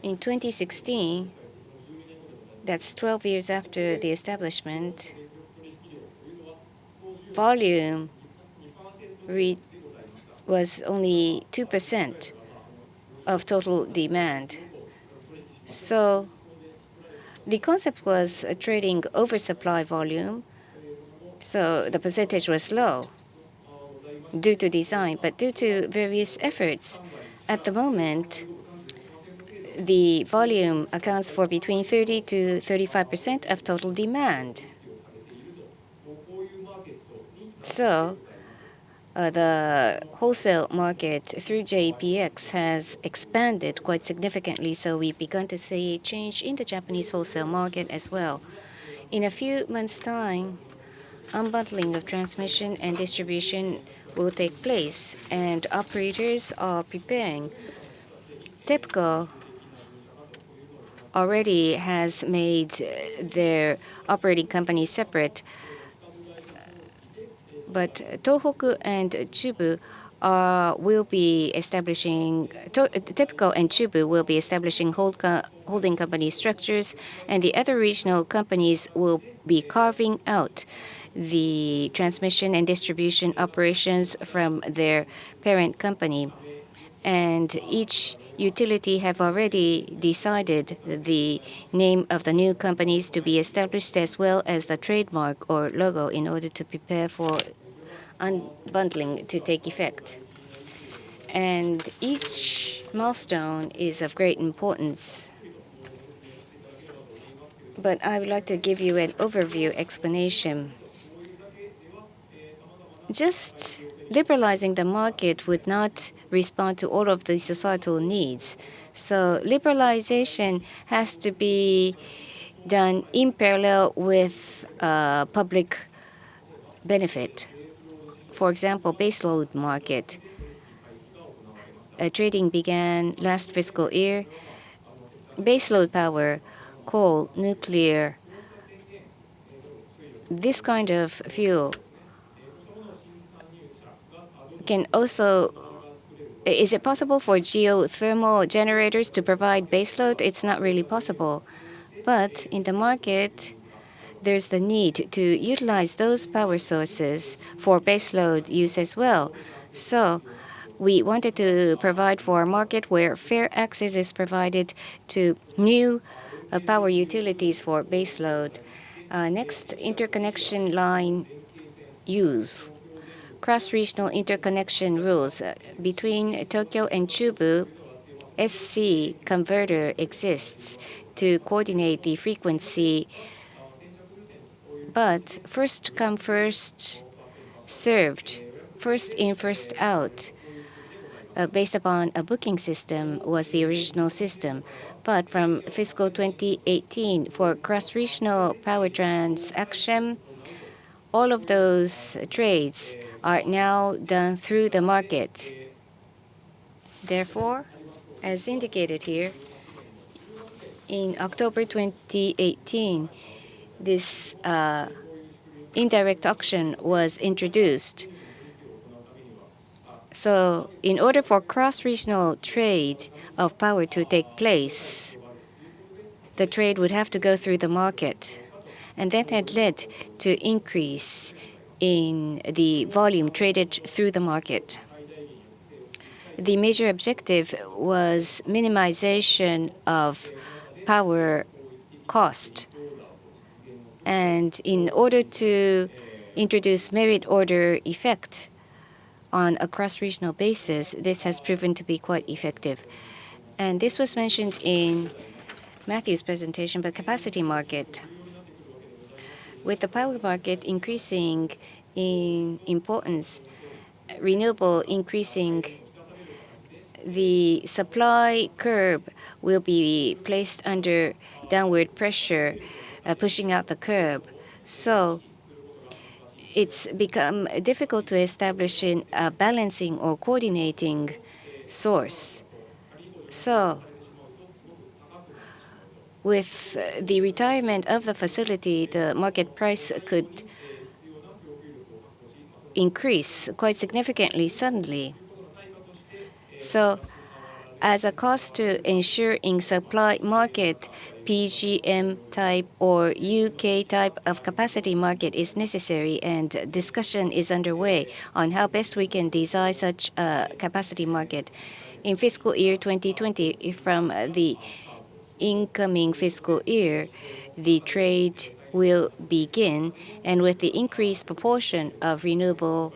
In 2016, that's 12 years after the establishment, volume was only 2% of total demand. So the concept was trading oversupply volume, so the percentage was low due to design, but due to various efforts, at the moment, the volume accounts for between 30 to 35% of total demand. So the wholesale market through JEPX has expanded quite significantly, so we've begun to see a change in the Japanese wholesale market as well. In a few months' time, unbundling of transmission and distribution will take place, and operators are preparing. TEPCO already has made their operating company separate, but Tohoku and Chubu will be establishing, TEPCO and Chubu will be establishing holding company structures, and the other regional companies will be carving out the transmission and distribution operations from their parent company. And each utility have already decided the name of the new companies to be established, as well as the trademark or logo, in order to prepare for unbundling to take effect. And each milestone is of great importance. But I would like to give you an overview explanation. Just liberalizing the market would not respond to all of the societal needs. So liberalization has to be done in parallel with public benefit. For example, baseload market. Trading began last fiscal year. Baseload power, coal, nuclear, this kind of fuel can also. Is it possible for geothermal generators to provide baseload? It's not really possible. But in the market, there's the need to utilize those power sources for baseload use as well. So we wanted to provide for a market where fair access is provided to new power utilities for baseload. Next, interconnection line use. Cross-regional interconnection rules. Between Tokyo and Chubu, SC converter exists to coordinate the frequency. But first come, first served, first in, first out, based upon a booking system was the original system. But from fiscal 2018, for cross-regional power transaction, all of those trades are now done through the market. Therefore, as indicated here, in October 2018, this indirect auction was introduced. So in order for cross-regional trade of power to take place, the trade would have to go through the market. And that had led to increase in the volume traded through the market. The major objective was minimization of power cost. And in order to introduce merit order effect on a cross-regional basis, this has proven to be quite effective. And this was mentioned in Matthew's presentation, but capacity market. With the power market increasing in importance, renewable increasing, the supply curve will be placed under downward pressure, pushing out the curve. So it's become difficult to establish a balancing or coordinating source. So with the retirement of the facility, the market price could increase quite significantly suddenly. So as a cost to ensuring supply market, PGM type or UK type of capacity market is necessary, and discussion is underway on how best we can design such a capacity market. In fiscal year 2020, from the incoming fiscal year, the trade will begin, and with the increased proportion of renewable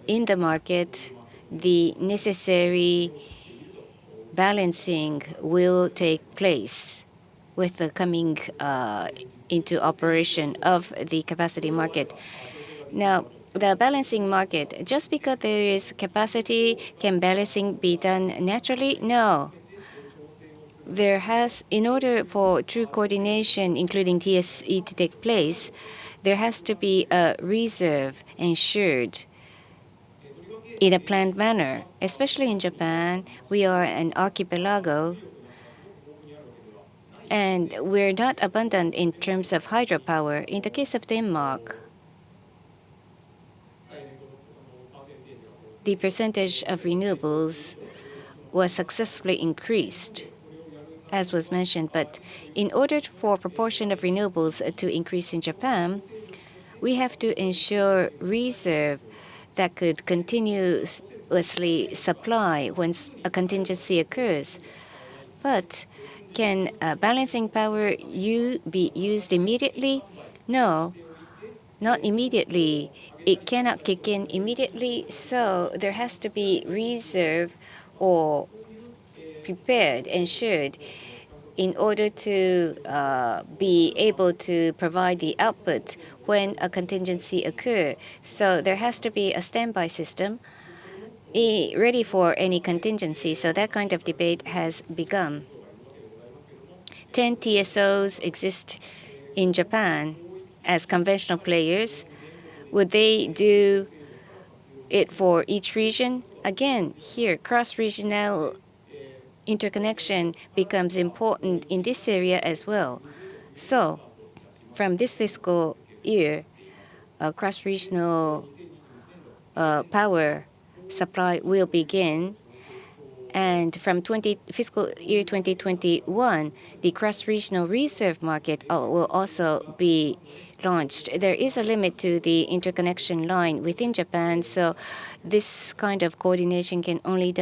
in the market, the necessary balancing will take place with the coming into operation of the capacity market. Now, the balancing market, just because there is capacity, can balancing be done naturally? No. There has, in order for true coordination, including TSE, to take place, there has to be a reserve ensured in a planned manner. Especially in Japan, we are an archipelago, and we're not abundant in terms of hydropower. In the case of Denmark, the percentage of renewables was successfully increased, as was mentioned. But in order for proportion of renewables to increase in Japan, we have to ensure reserve that could continuously supply when a contingency occurs. But can balancing power be used immediately? No, not immediately. It cannot kick in immediately, so there has to be reserve or prepared, ensured, in order to be able to provide the output when a contingency occurs. So there has to be a standby system ready for any contingency. So that kind of debate has begun. 10 TSOs exist in Japan as conventional players. Would they do it for each region? Again, here, cross-regional interconnection becomes important in this area as well. So, from this fiscal year, cross-regional power supply will begin. And from fiscal year 2021, the cross-regional reserve market will also be launched. There is a limit to the interconnection line within Japan, so this kind of coordination can only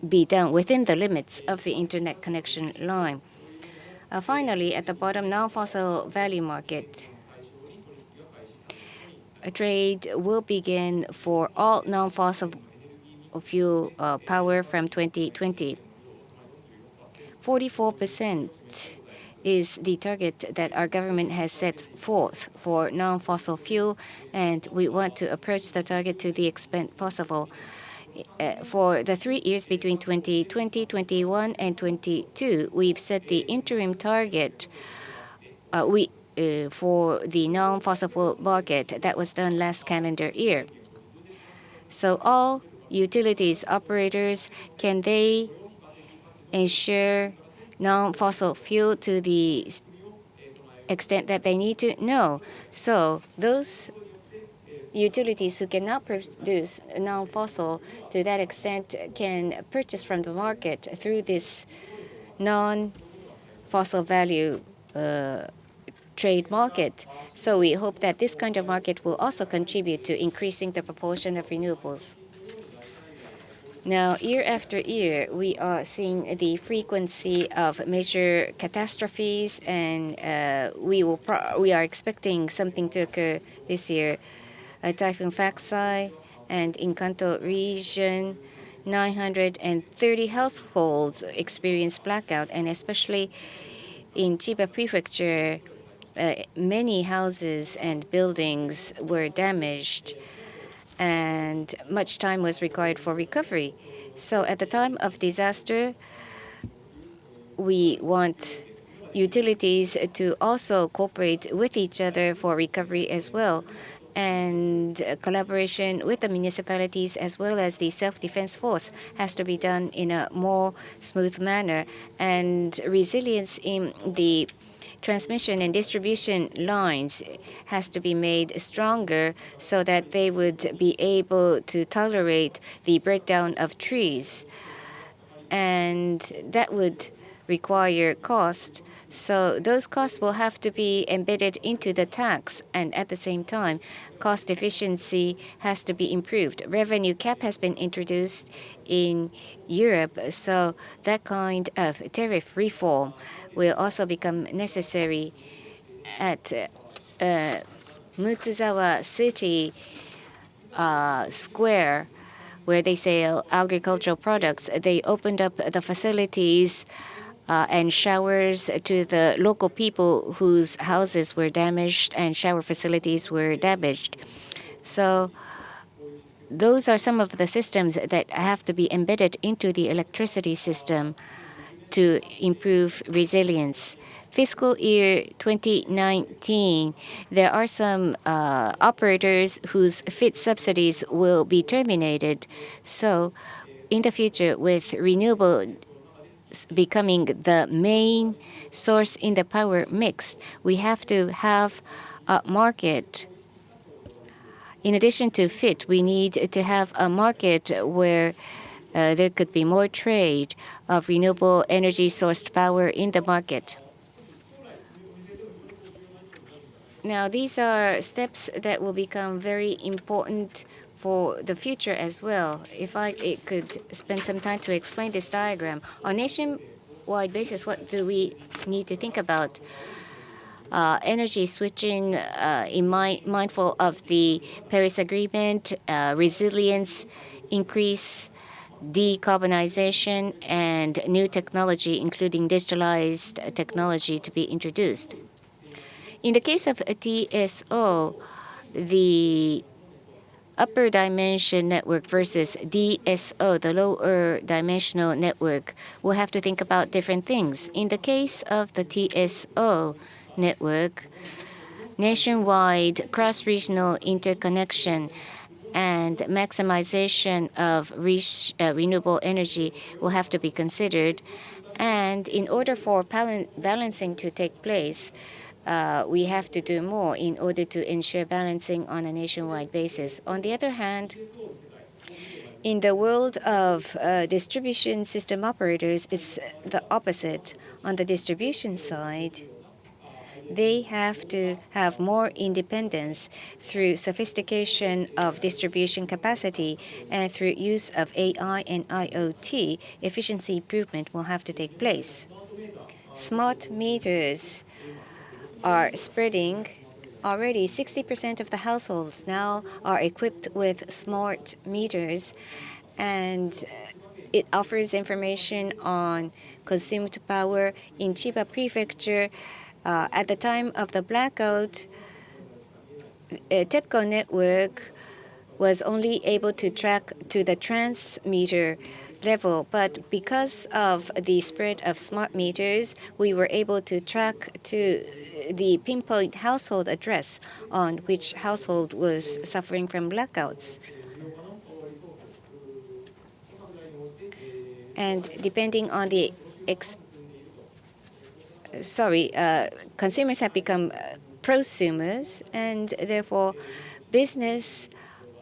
be done within the limits of the internet connection line. Finally, at the bottom, non-fossil value market. A trade will begin for all non-fossil fuel power from 2020. 44% is the target that our government has set forth for non-fossil fuel, and we want to approach the target to the extent possible. For the 3 years between 2020, 21, and 22, we've set the interim target for the non-fossil fuel market. That was done last calendar year. So all utilities operators, can they ensure non-fossil fuel to the extent that they need to? No. So those utilities who cannot produce non-fossil to that extent can purchase from the market through this non-fossil value trade market. So we hope that this kind of market will also contribute to increasing the proportion of renewables. Now, year after year, we are seeing the frequency of major catastrophes, and we are expecting something to occur this year. Typhoon Faxai, and in Kanto region, 930 households experienced blackout, and especially in Chiba Prefecture, many houses and buildings were damaged, and much time was required for recovery. So at the time of disaster, we want utilities to also cooperate with each other for recovery as well, and collaboration with the municipalities as well as the self-defense force has to be done in a more smooth manner, and resilience in the transmission and distribution lines has to be made stronger so that they would be able to tolerate the breakdown of trees. And that would require cost. So those costs will have to be embedded into the tax, and at the same time, cost efficiency has to be improved. Revenue cap has been introduced in Europe, so that kind of tariff reform will also become necessary. At Mutsuzawa City Square, where they sell agricultural products, they opened up the facilities and showers to the local people whose houses were damaged and shower facilities were damaged. So those are some of the systems that have to be embedded into the electricity system to improve resilience. Fiscal year 2019, there are some operators whose FIT subsidies will be terminated. So in the future, with renewable becoming the main source in the power mix, we have to have a market in addition to fit, we need to have a market where there could be more trade of renewable energy sourced power in the market. Now, these are steps that will become very important for the future as well. If I could spend some time to explain this diagram. On nationwide basis, what do we need to think about? Energy switching, mindful of the Paris Agreement, resilience, increase, decarbonization, and new technology, including digitalized technology, to be introduced. In the case of a TSO, the upper dimension network versus DSO, the lower dimensional network, we'll have to think about different things. In the case of the TSO network, nationwide cross-regional interconnection and maximization of renewable energy will have to be considered. And in order for balancing to take place, we have to do more in order to ensure balancing on a nationwide basis. On the other hand, in the world of distribution system operators, it's the opposite. On the distribution side, they have to have more independence through sophistication of distribution capacity, and through use of AI and IoT, efficiency improvement will have to take place. Smart meters are spreading. Already 60% of the households now are equipped with smart meters, and it offers information on consumed power. In Chiba Prefecture, at the time of the blackout, TEPCO network was only able to track to the transmitter level, but because of the spread of smart meters, we were able to track to the pinpoint household address on which household was suffering from blackouts. And depending on the consumers have become prosumers, and therefore business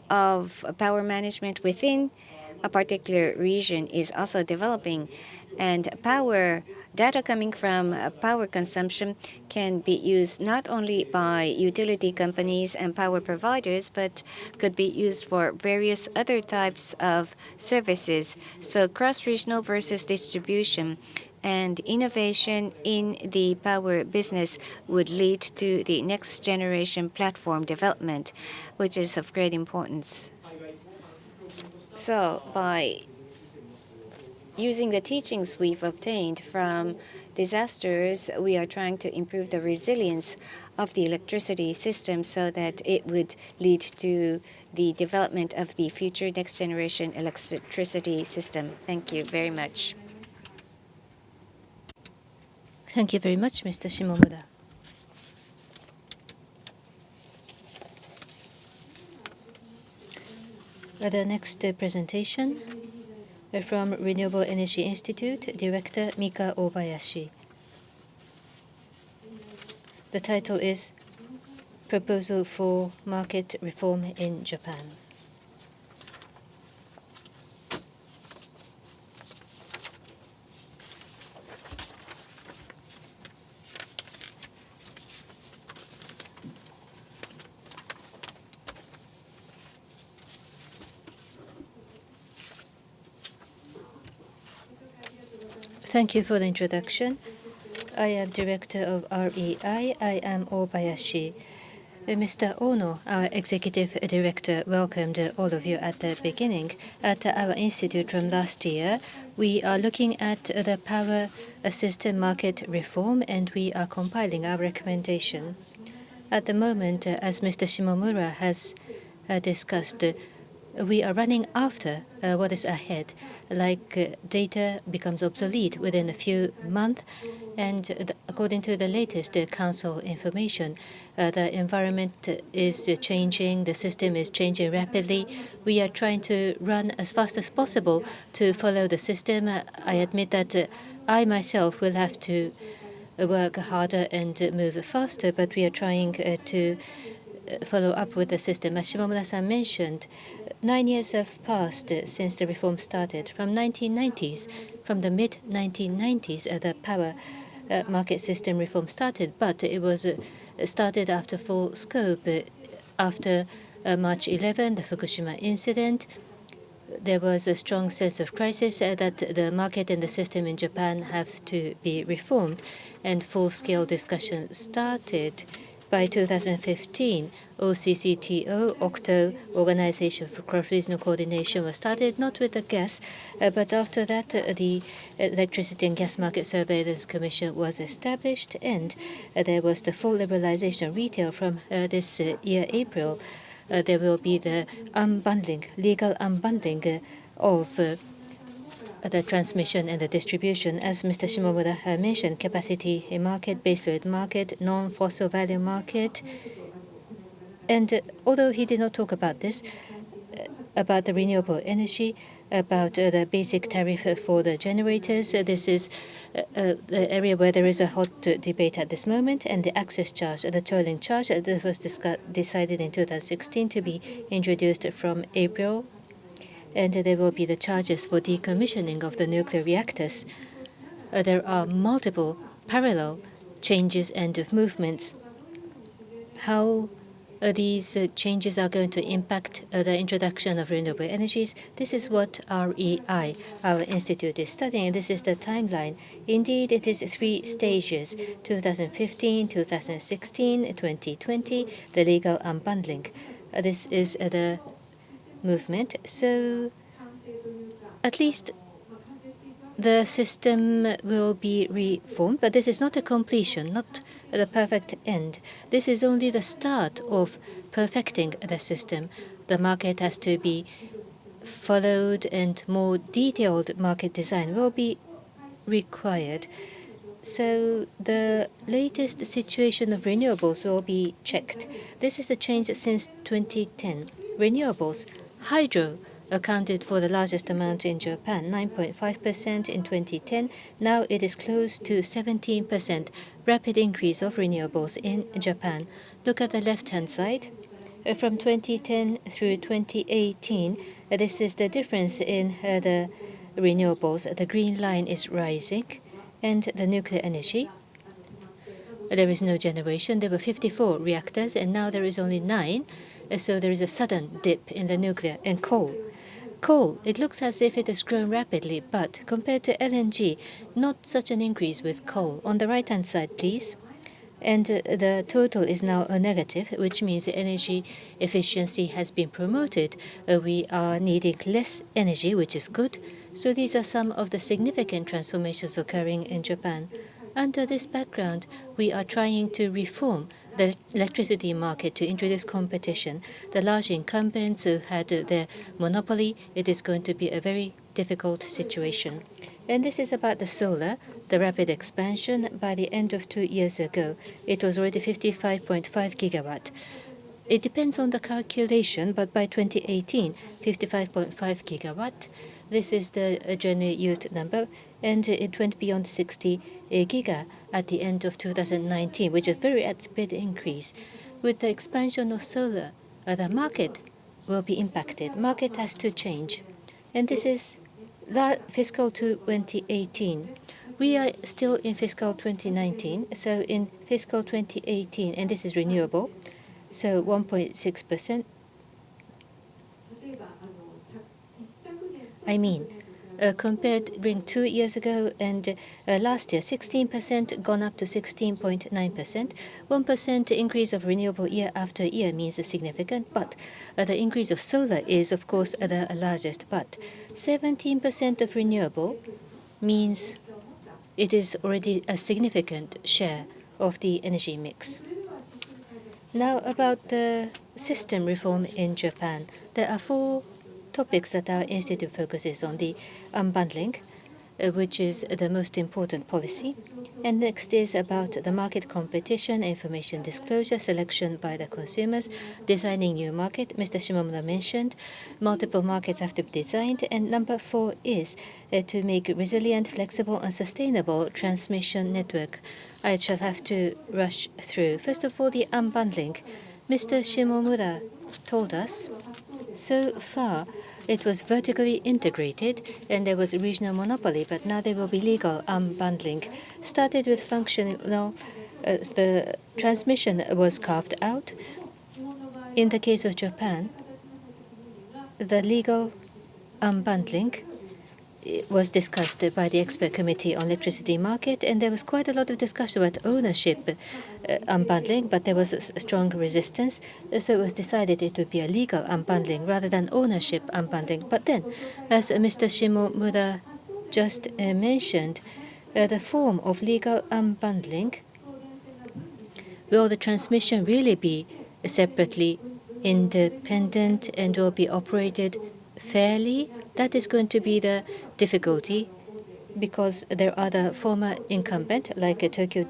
of power management within a particular region is also developing, and power data coming from power consumption can be used not only by utility companies and power providers, but could be used for various other types of services. So cross-regional versus distribution and innovation in the power business would lead to the next generation platform development, which is of great importance. So by using the teachings we've obtained from disasters, we are trying to improve the resilience of the electricity system so that it would lead to the development of the future next generation electricity system. Thank you very much. Thank you very much, Mr. Shimomura. The next presentation from Renewable Energy Institute, Director Mika Obayashi. The title is Proposal for Market Reform in Japan. Thank you for the introduction. I am Director of REI. I am Obayashi. Mr. Ono, our Executive Director, welcomed all of you at the beginning. At our institute from last year, we are looking at the power system market reform, and we are compiling our recommendation. At the moment, as Mr. Shimomura has discussed, we are running after what is ahead. Like data becomes obsolete within a few months, and according to the latest council information, the environment is changing, the system is changing rapidly. We are trying to run as fast as possible to follow the system. I admit that I myself will have to work harder and move faster, but we are trying to follow up with the system. As Shimomura-san mentioned, 9 years have passed since the reform started. From 1990s, from the mid-1990s, the power market system reform started, but it was started after full scope. After March 11, the Fukushima incident, there was a strong sense of crisis that the market and the system in Japan have to be reformed, and full-scale discussion started. By 2015, OCCTO, Octo Organization for Cross-Regional Coordination, was started, not with the gas, but after that, the Electricity and Gas Market Surveillance Commission was established, and there was the full liberalization of retail from this year, April. There will be the unbundling, legal unbundling of the transmission and the distribution. As Mr. Shimomura mentioned, capacity market, baseload market, non-fossil value market. And although he did not talk about this, about the renewable energy, about the basic tariff for the generators, this is the area where there is a hot debate at this moment, and the access charge, the tolling charge, that was decided in 2016 to be introduced from April. And there will be the charges for decommissioning of the nuclear reactors. There are multiple parallel changes and movements. How these changes are going to impact the introduction of renewable energies. This is what REI, our institute, is studying. This is the timeline. Indeed, it is 3 stages: 2015, 2016, 2020, the legal unbundling. This is the movement. So at least the system will be reformed, but this is not a completion, not the perfect end. This is only the start of perfecting the system. The market has to be followed, and more detailed market design will be required. So the latest situation of renewables will be checked. This is a change since 2010. Renewables, hydro, accounted for the largest amount in Japan, 9.5% in 2010. Now it is close to 17%. Rapid increase of renewables in Japan. Look at the left-hand side. From 2010 through 2018, this is the difference in the renewables. The green line is rising, and the nuclear energy. There is no generation. There were 54 reactors, and now there is only 9. So there is a sudden dip in the nuclear. And coal. Coal, it looks as if it has grown rapidly, but compared to LNG, not such an increase with coal. On the right-hand side, please. And the total is now a negative, which means the energy efficiency has been promoted. We are needing less energy, which is good. So these are some of the significant transformations occurring in Japan. Under this background, we are trying to reform the electricity market to introduce competition. The large incumbents who had their monopoly, it is going to be a very difficult situation. And this is about the solar, the rapid expansion. By the end of 2 years ago, it was already 55.5 gigawatt. It depends on the calculation, but by 2018, 55.5 gigawatt. This is the generally used number, and it went beyond 60 giga at the end of 2019, which is a very rapid increase. With the expansion of solar, the market will be impacted. Market has to change. And this is fiscal 2018. We are still in fiscal 2019, so in fiscal 2018, and this is renewable, so 1.6%. Comparing 2 years ago and last year, 16% gone up to 16.9%. 1% increase of renewable year after year means significant, but the increase of solar is, of course, the largest. But 17% of renewable means it is already a significant share of the energy mix. Now about the system reform in Japan. There are 4 topics that our institute focuses on: the unbundling, which is the most important policy. And next is about the market competition, information disclosure, selection by the consumers, designing new market. Mr. Shimomura mentioned multiple markets have to be designed. And number 4 is to make resilient, flexible, and sustainable transmission network. I shall have to rush through. First of all, the unbundling. Mr. Shimomura told us, so far it was vertically integrated and there was a regional monopoly, but now there will be legal unbundling. Started with functional, the transmission was carved out. In the case of Japan, the legal unbundling was discussed by the expert committee on electricity market, and there was quite a lot of discussion about ownership unbundling, but there was a strong resistance. So it was decided it would be a legal unbundling rather than ownership unbundling. But then, as Mr. Shimomura just mentioned, the form of legal unbundling, will the transmission really be separately independent and will be operated fairly? That is going to be the difficulty, because there are the former incumbent like Tokyo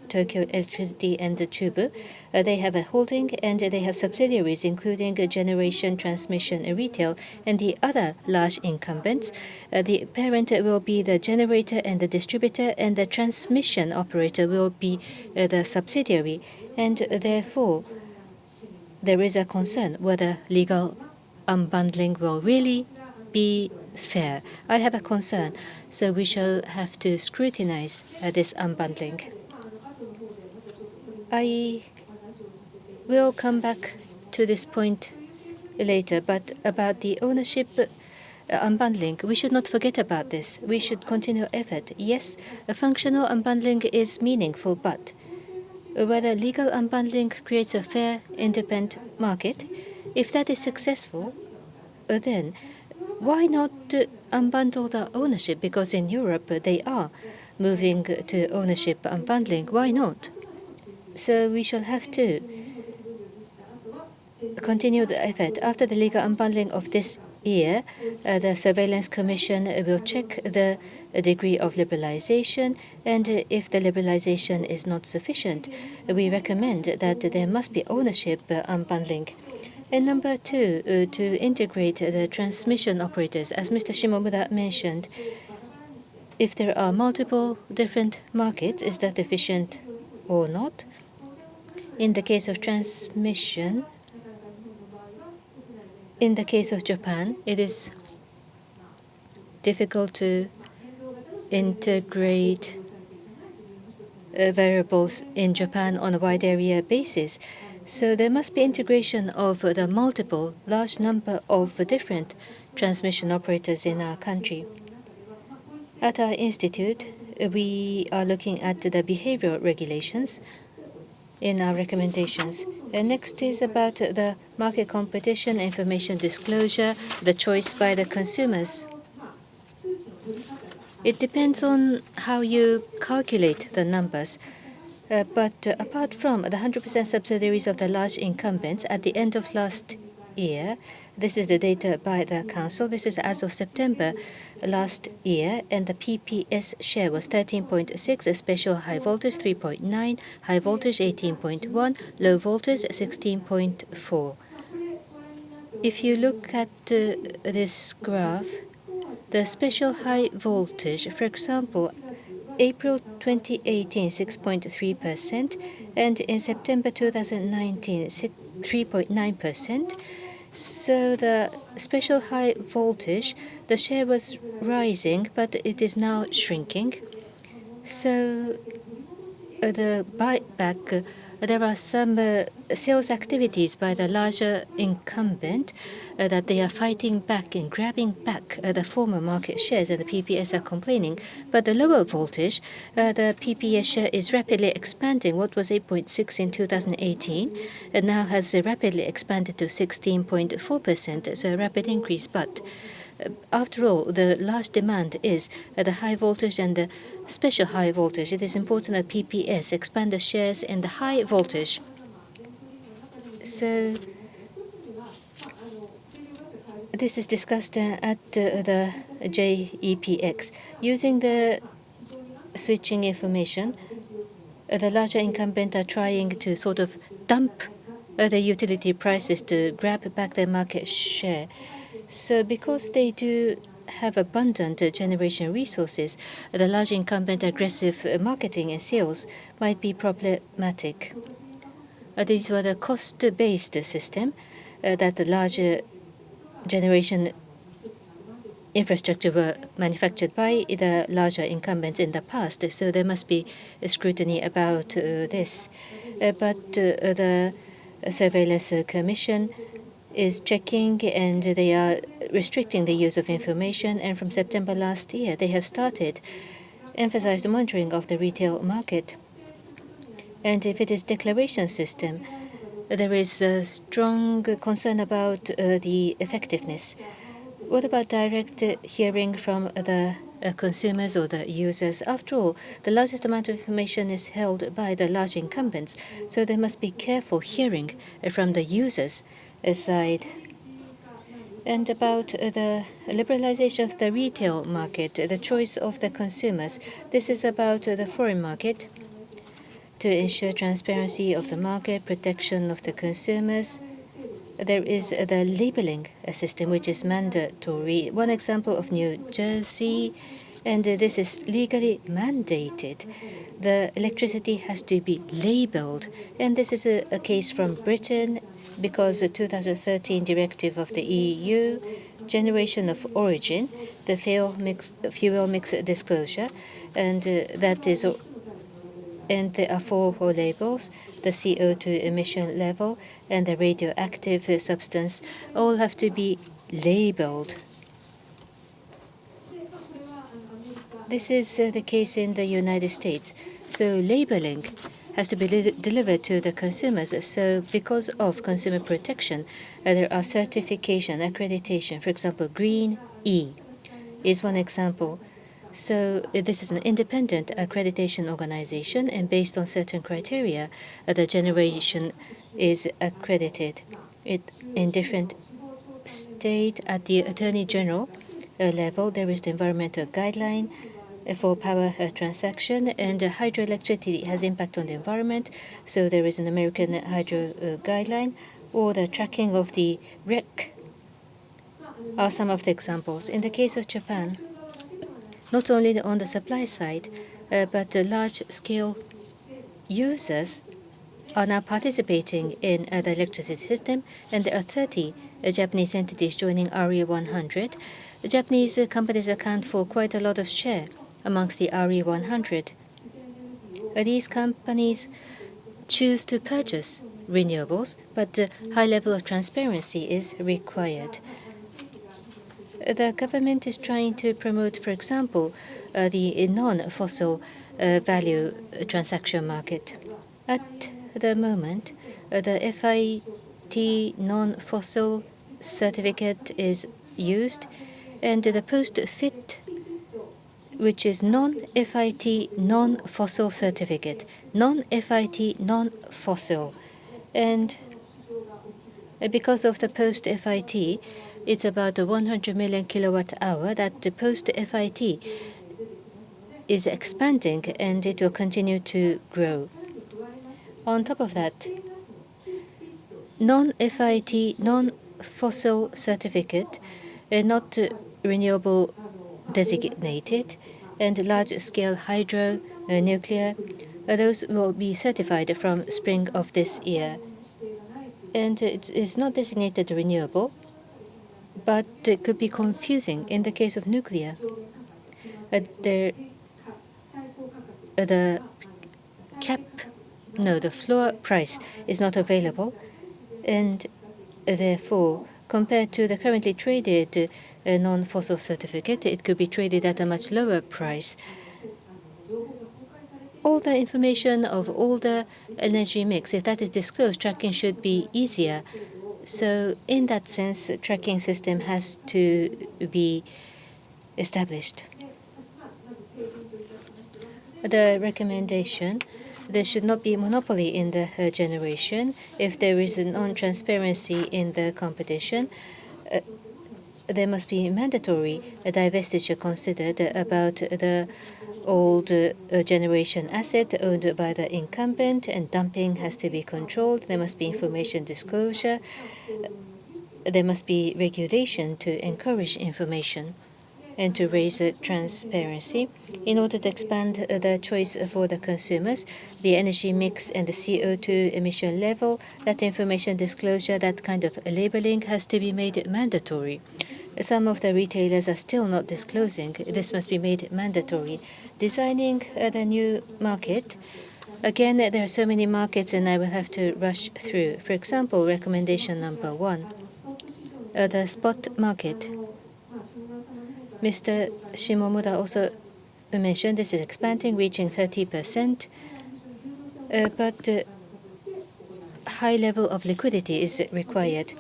Electricity and the Chubu. They have a holding and they have subsidiaries including generation, transmission, and retail. And the other large incumbents, the parent will be the generator and the distributor, and the transmission operator will be the subsidiary. And therefore, there is a concern whether legal unbundling will really be fair. I have a concern, so we shall have to scrutinize this unbundling. I will come back to this point later, but about the ownership unbundling, we should not forget about this. We should continue effort. Yes, a functional unbundling is meaningful, but whether legal unbundling creates a fair, independent market, if that is successful, then why not unbundle the ownership? Because in Europe, they are moving to ownership unbundling. Why not? So we shall have to continue the effort. After the legal unbundling of this year, the Surveillance Commission will check the degree of liberalization, and if the liberalization is not sufficient, we recommend that there must be ownership unbundling. And number two, to integrate the transmission operators. As Mr. Shimomura mentioned, if there are multiple different markets, is that efficient or not? In the case of transmission, in the case of Japan, it is difficult to integrate variables in Japan on a wide area basis. So there must be integration of the multiple, large number of different transmission operators in our country. At our institute, we are looking at the behavioral regulations in our recommendations. And next is about the market competition, information disclosure, the choice by the consumers. It depends on how you calculate the numbers. But apart from the 100% subsidiaries of the large incumbents, at the end of last year, this is the data by the Council. This is as of September last year, and the PPS share was 13.6, special high voltage 3.9, high voltage 18.1, low voltage 16.4. If you look at this graph, the special high voltage, for example, April 2018, 6.3%, and in September 2019, 3.9%. So the special high voltage, the share was rising, but it is now shrinking. So the buyback, there are some sales activities by the larger incumbent that they are fighting back and grabbing back the former market shares, and the PPS are complaining. But the lower voltage, the PPS share is rapidly expanding. What was 8.6 in 2018 now has rapidly expanded to 16.4%, so a rapid increase. But after all, the large demand is the high voltage and the special high voltage. It is important that PPS expand the shares in the high voltage. So this is discussed at the JEPX. Using the switching information, the larger incumbent are trying to sort of dump the utility prices to grab back their market share. So because they do have abundant generation resources, the large incumbent aggressive marketing and sales might be problematic. These were the cost-based system that the larger generation infrastructure were manufactured by the larger incumbents in the past. So there must be a scrutiny about this. But the Surveillance Commission is checking, and they are restricting the use of information. And from September last year, they have started emphasize the monitoring of the retail market. And if it is declaration system, there is a strong concern about the effectiveness. What about direct hearing from the consumers or the users? After all, the largest amount of information is held by the large incumbents, so there must be careful hearing from the users' side. And about the liberalization of the retail market, the choice of the consumers, this is about the foreign market to ensure transparency of the market, protection of the consumers. There is the labeling system, which is mandatory. One example of New Jersey, and this is legally mandated. The electricity has to be labeled, and this is a case from Britain because the 2013 directive of the EU, generation of origin, the fuel mix disclosure, and that is. And there are four labels: the CO2 emission level and the radioactive substance, all have to be labeled. This is the case in the United States. So labeling has to be delivered to the consumers. So because of consumer protection, there are certification, accreditation. For example, Green E is one example. So this is an independent accreditation organization, and based on certain criteria, the generation is accredited. In different state at the Attorney General level, there is the environmental guideline for power transaction, and hydroelectricity has impact on the environment. So there is an American hydro guideline, or the tracking of the REC are some of the examples. In the case of Japan, not only on the supply side, but the large-scale users are now participating in the electricity system, and there are 30 Japanese entities joining RE100. Japanese companies account for quite a lot of share amongst the RE100. These companies choose to purchase renewables, but a high level of transparency is required. The government is trying to promote, for example, the non-fossil value transaction market. At the moment, the FIT non-fossil certificate is used, and the post-FIT, which is non-FIT non-fossil certificate, non-FIT non-fossil. And because of the post-FIT, it's about 100 million kilowatt hour that the post-FIT is expanding, and it will continue to grow. On top of that, non-FIT, non-fossil certificate, not renewable designated, and large-scale hydro, nuclear, those will be certified from spring of this year. And it is not designated renewable, but it could be confusing in the case of nuclear. The floor price is not available, and therefore, compared to the currently traded non-fossil certificate, it could be traded at a much lower price. All the information of all the energy mix, if that is disclosed, tracking should be easier. So in that sense, a tracking system has to be established. The recommendation, there should not be monopoly in the generation. If there is a non-transparency in the competition, there must be mandatory divestiture considered about the old generation asset owned by the incumbent, and dumping has to be controlled. There must be information disclosure. There must be regulation to encourage information. and to raise transparency in order to expand the choice for the consumers, the energy mix and the CO2 emission level. That information disclosure, that kind of labeling has to be made mandatory. Some of the retailers are still not disclosing. This must be made mandatory. Designing the new market. Again, there are so many markets, and I will have to rush through. For example, recommendation number 1, the spot market. Mr. Shimomura also mentioned this is expanding, reaching 30%, but high level of liquidity is required.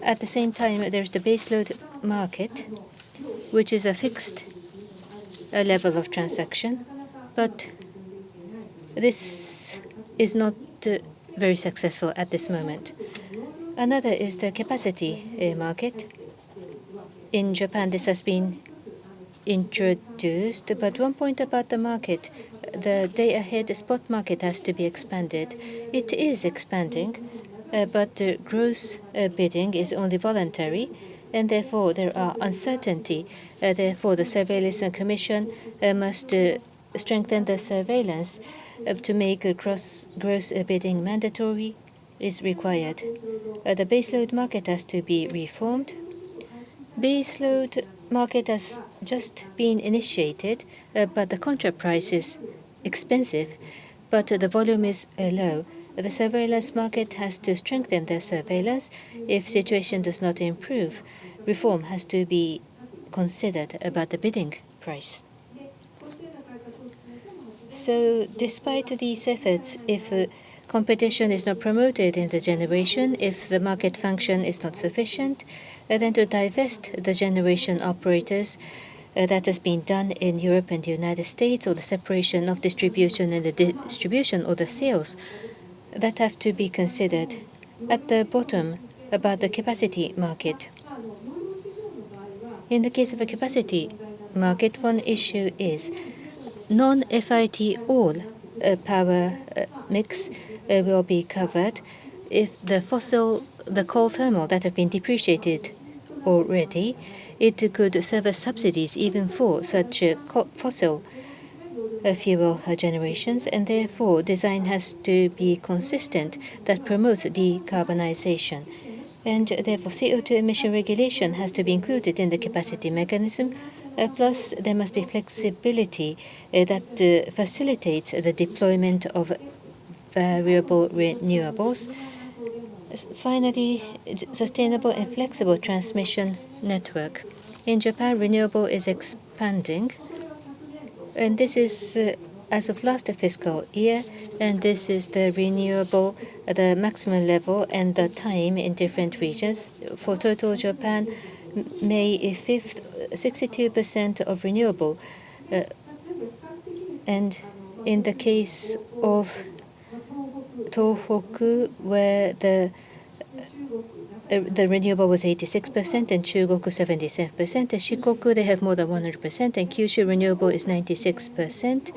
At the same time, there's the baseload market, which is a fixed level of transaction, but this is not very successful at this moment. Another is the capacity market. In Japan, this has been introduced, but one point about the market, the day-ahead spot market has to be expanded. It is expanding, but gross bidding is only voluntary, and therefore there are uncertainty. Therefore, the Surveillance Commission must strengthen the surveillance to make gross bidding mandatory is required. The baseload market has to be reformed. Baseload market has just been initiated, but the contract price is expensive, but the volume is low. The surveillance market has to strengthen the surveillance. If situation does not improve, reform has to be considered about the bidding price. So despite these efforts, if competition is not promoted in the generation, if the market function is not sufficient, then to divest the generation operators that has been done in Europe and the United States, or the separation of distribution and the distribution or the sales, that have to be considered. At the bottom, about the capacity market. In the case of a capacity market, one issue is non-FIT all power mix will be covered if the coal thermal that have been depreciated already, it could serve as subsidies even for such fossil fuel generations, and therefore design has to be consistent that promotes decarbonization. And therefore CO2 emission regulation has to be included in the capacity mechanism. Plus, there must be flexibility that facilitates the deployment of variable renewables. Finally, sustainable and flexible transmission network. In Japan, renewable is expanding, and this is as of last fiscal year, and this is the renewable, the maximum level and the time in different regions. For total Japan, May 5th, 62% of renewable. And in the case of Tohoku, where the renewable was 86%, and Chugoku 77%, and Shikoku they have more than 100%, and Kyushu renewable is 96%.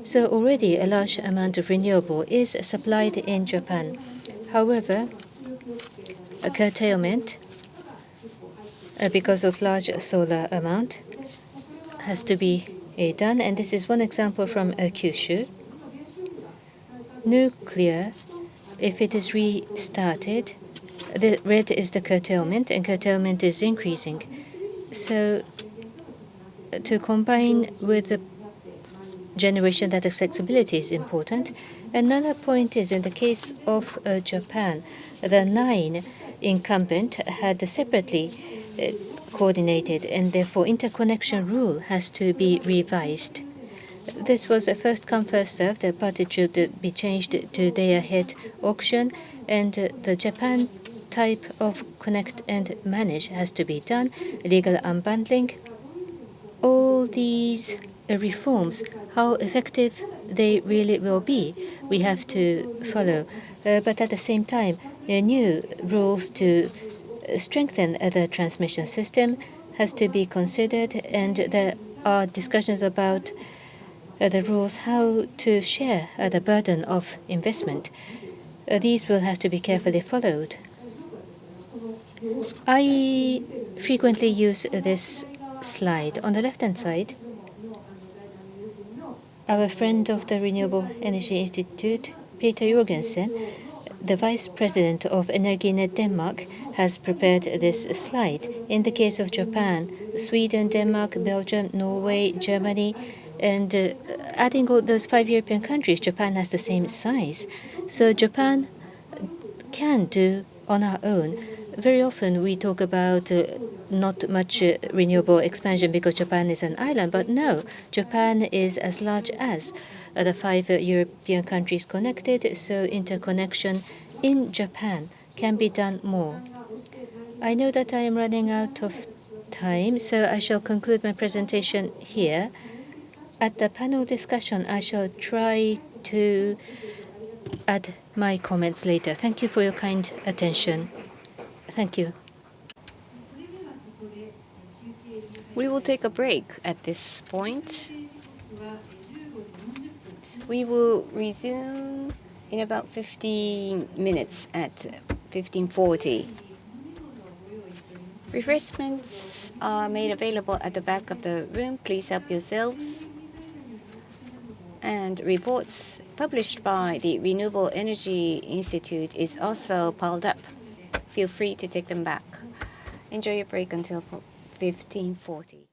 So already a large amount of renewable is supplied in Japan. However, a curtailment because of large solar amount has to be done, and this is one example from Kyushu. Nuclear, if it is restarted, the red is the curtailment, and curtailment is increasing. So to combine with the generation that has flexibility is important. Another point is in the case of Japan, the 9 incumbent had separately coordinated, and therefore interconnection rule has to be revised. This was a first come first served, but it should be changed to day-ahead auction, and the Japan type of connect and manage has to be done. Legal unbundling. All these reforms, how effective they really will be, we have to follow. But at the same time, new rules to strengthen the transmission system has to be considered, and there are discussions about the rules how to share the burden of investment. These will have to be carefully followed. I frequently use this slide. On the left-hand side, our friend of the Renewable Energy Institute, Peter Jorgensen, the Vice President of Energinet Denmark, has prepared this slide. In the case of Japan, Sweden, Denmark, Belgium, Norway, Germany, and adding all those 5 European countries, Japan has the same size. So Japan can do on our own. Very often we talk about not much renewable expansion because Japan is an island, but no, Japan is as large as the 5 European countries connected, so interconnection in Japan can be done more. I know that I am running out of time, so I shall conclude my presentation here. At the panel discussion, I shall try to add my comments later. Thank you for your kind attention. Thank you. We will take a break at this point. We will resume in about 15 minutes at 15:40. Refreshments are made available at the back of the room. Please help yourselves. And reports published by the Renewable Energy Institute is also piled up. Feel free to take them back. Enjoy your break until 15:40.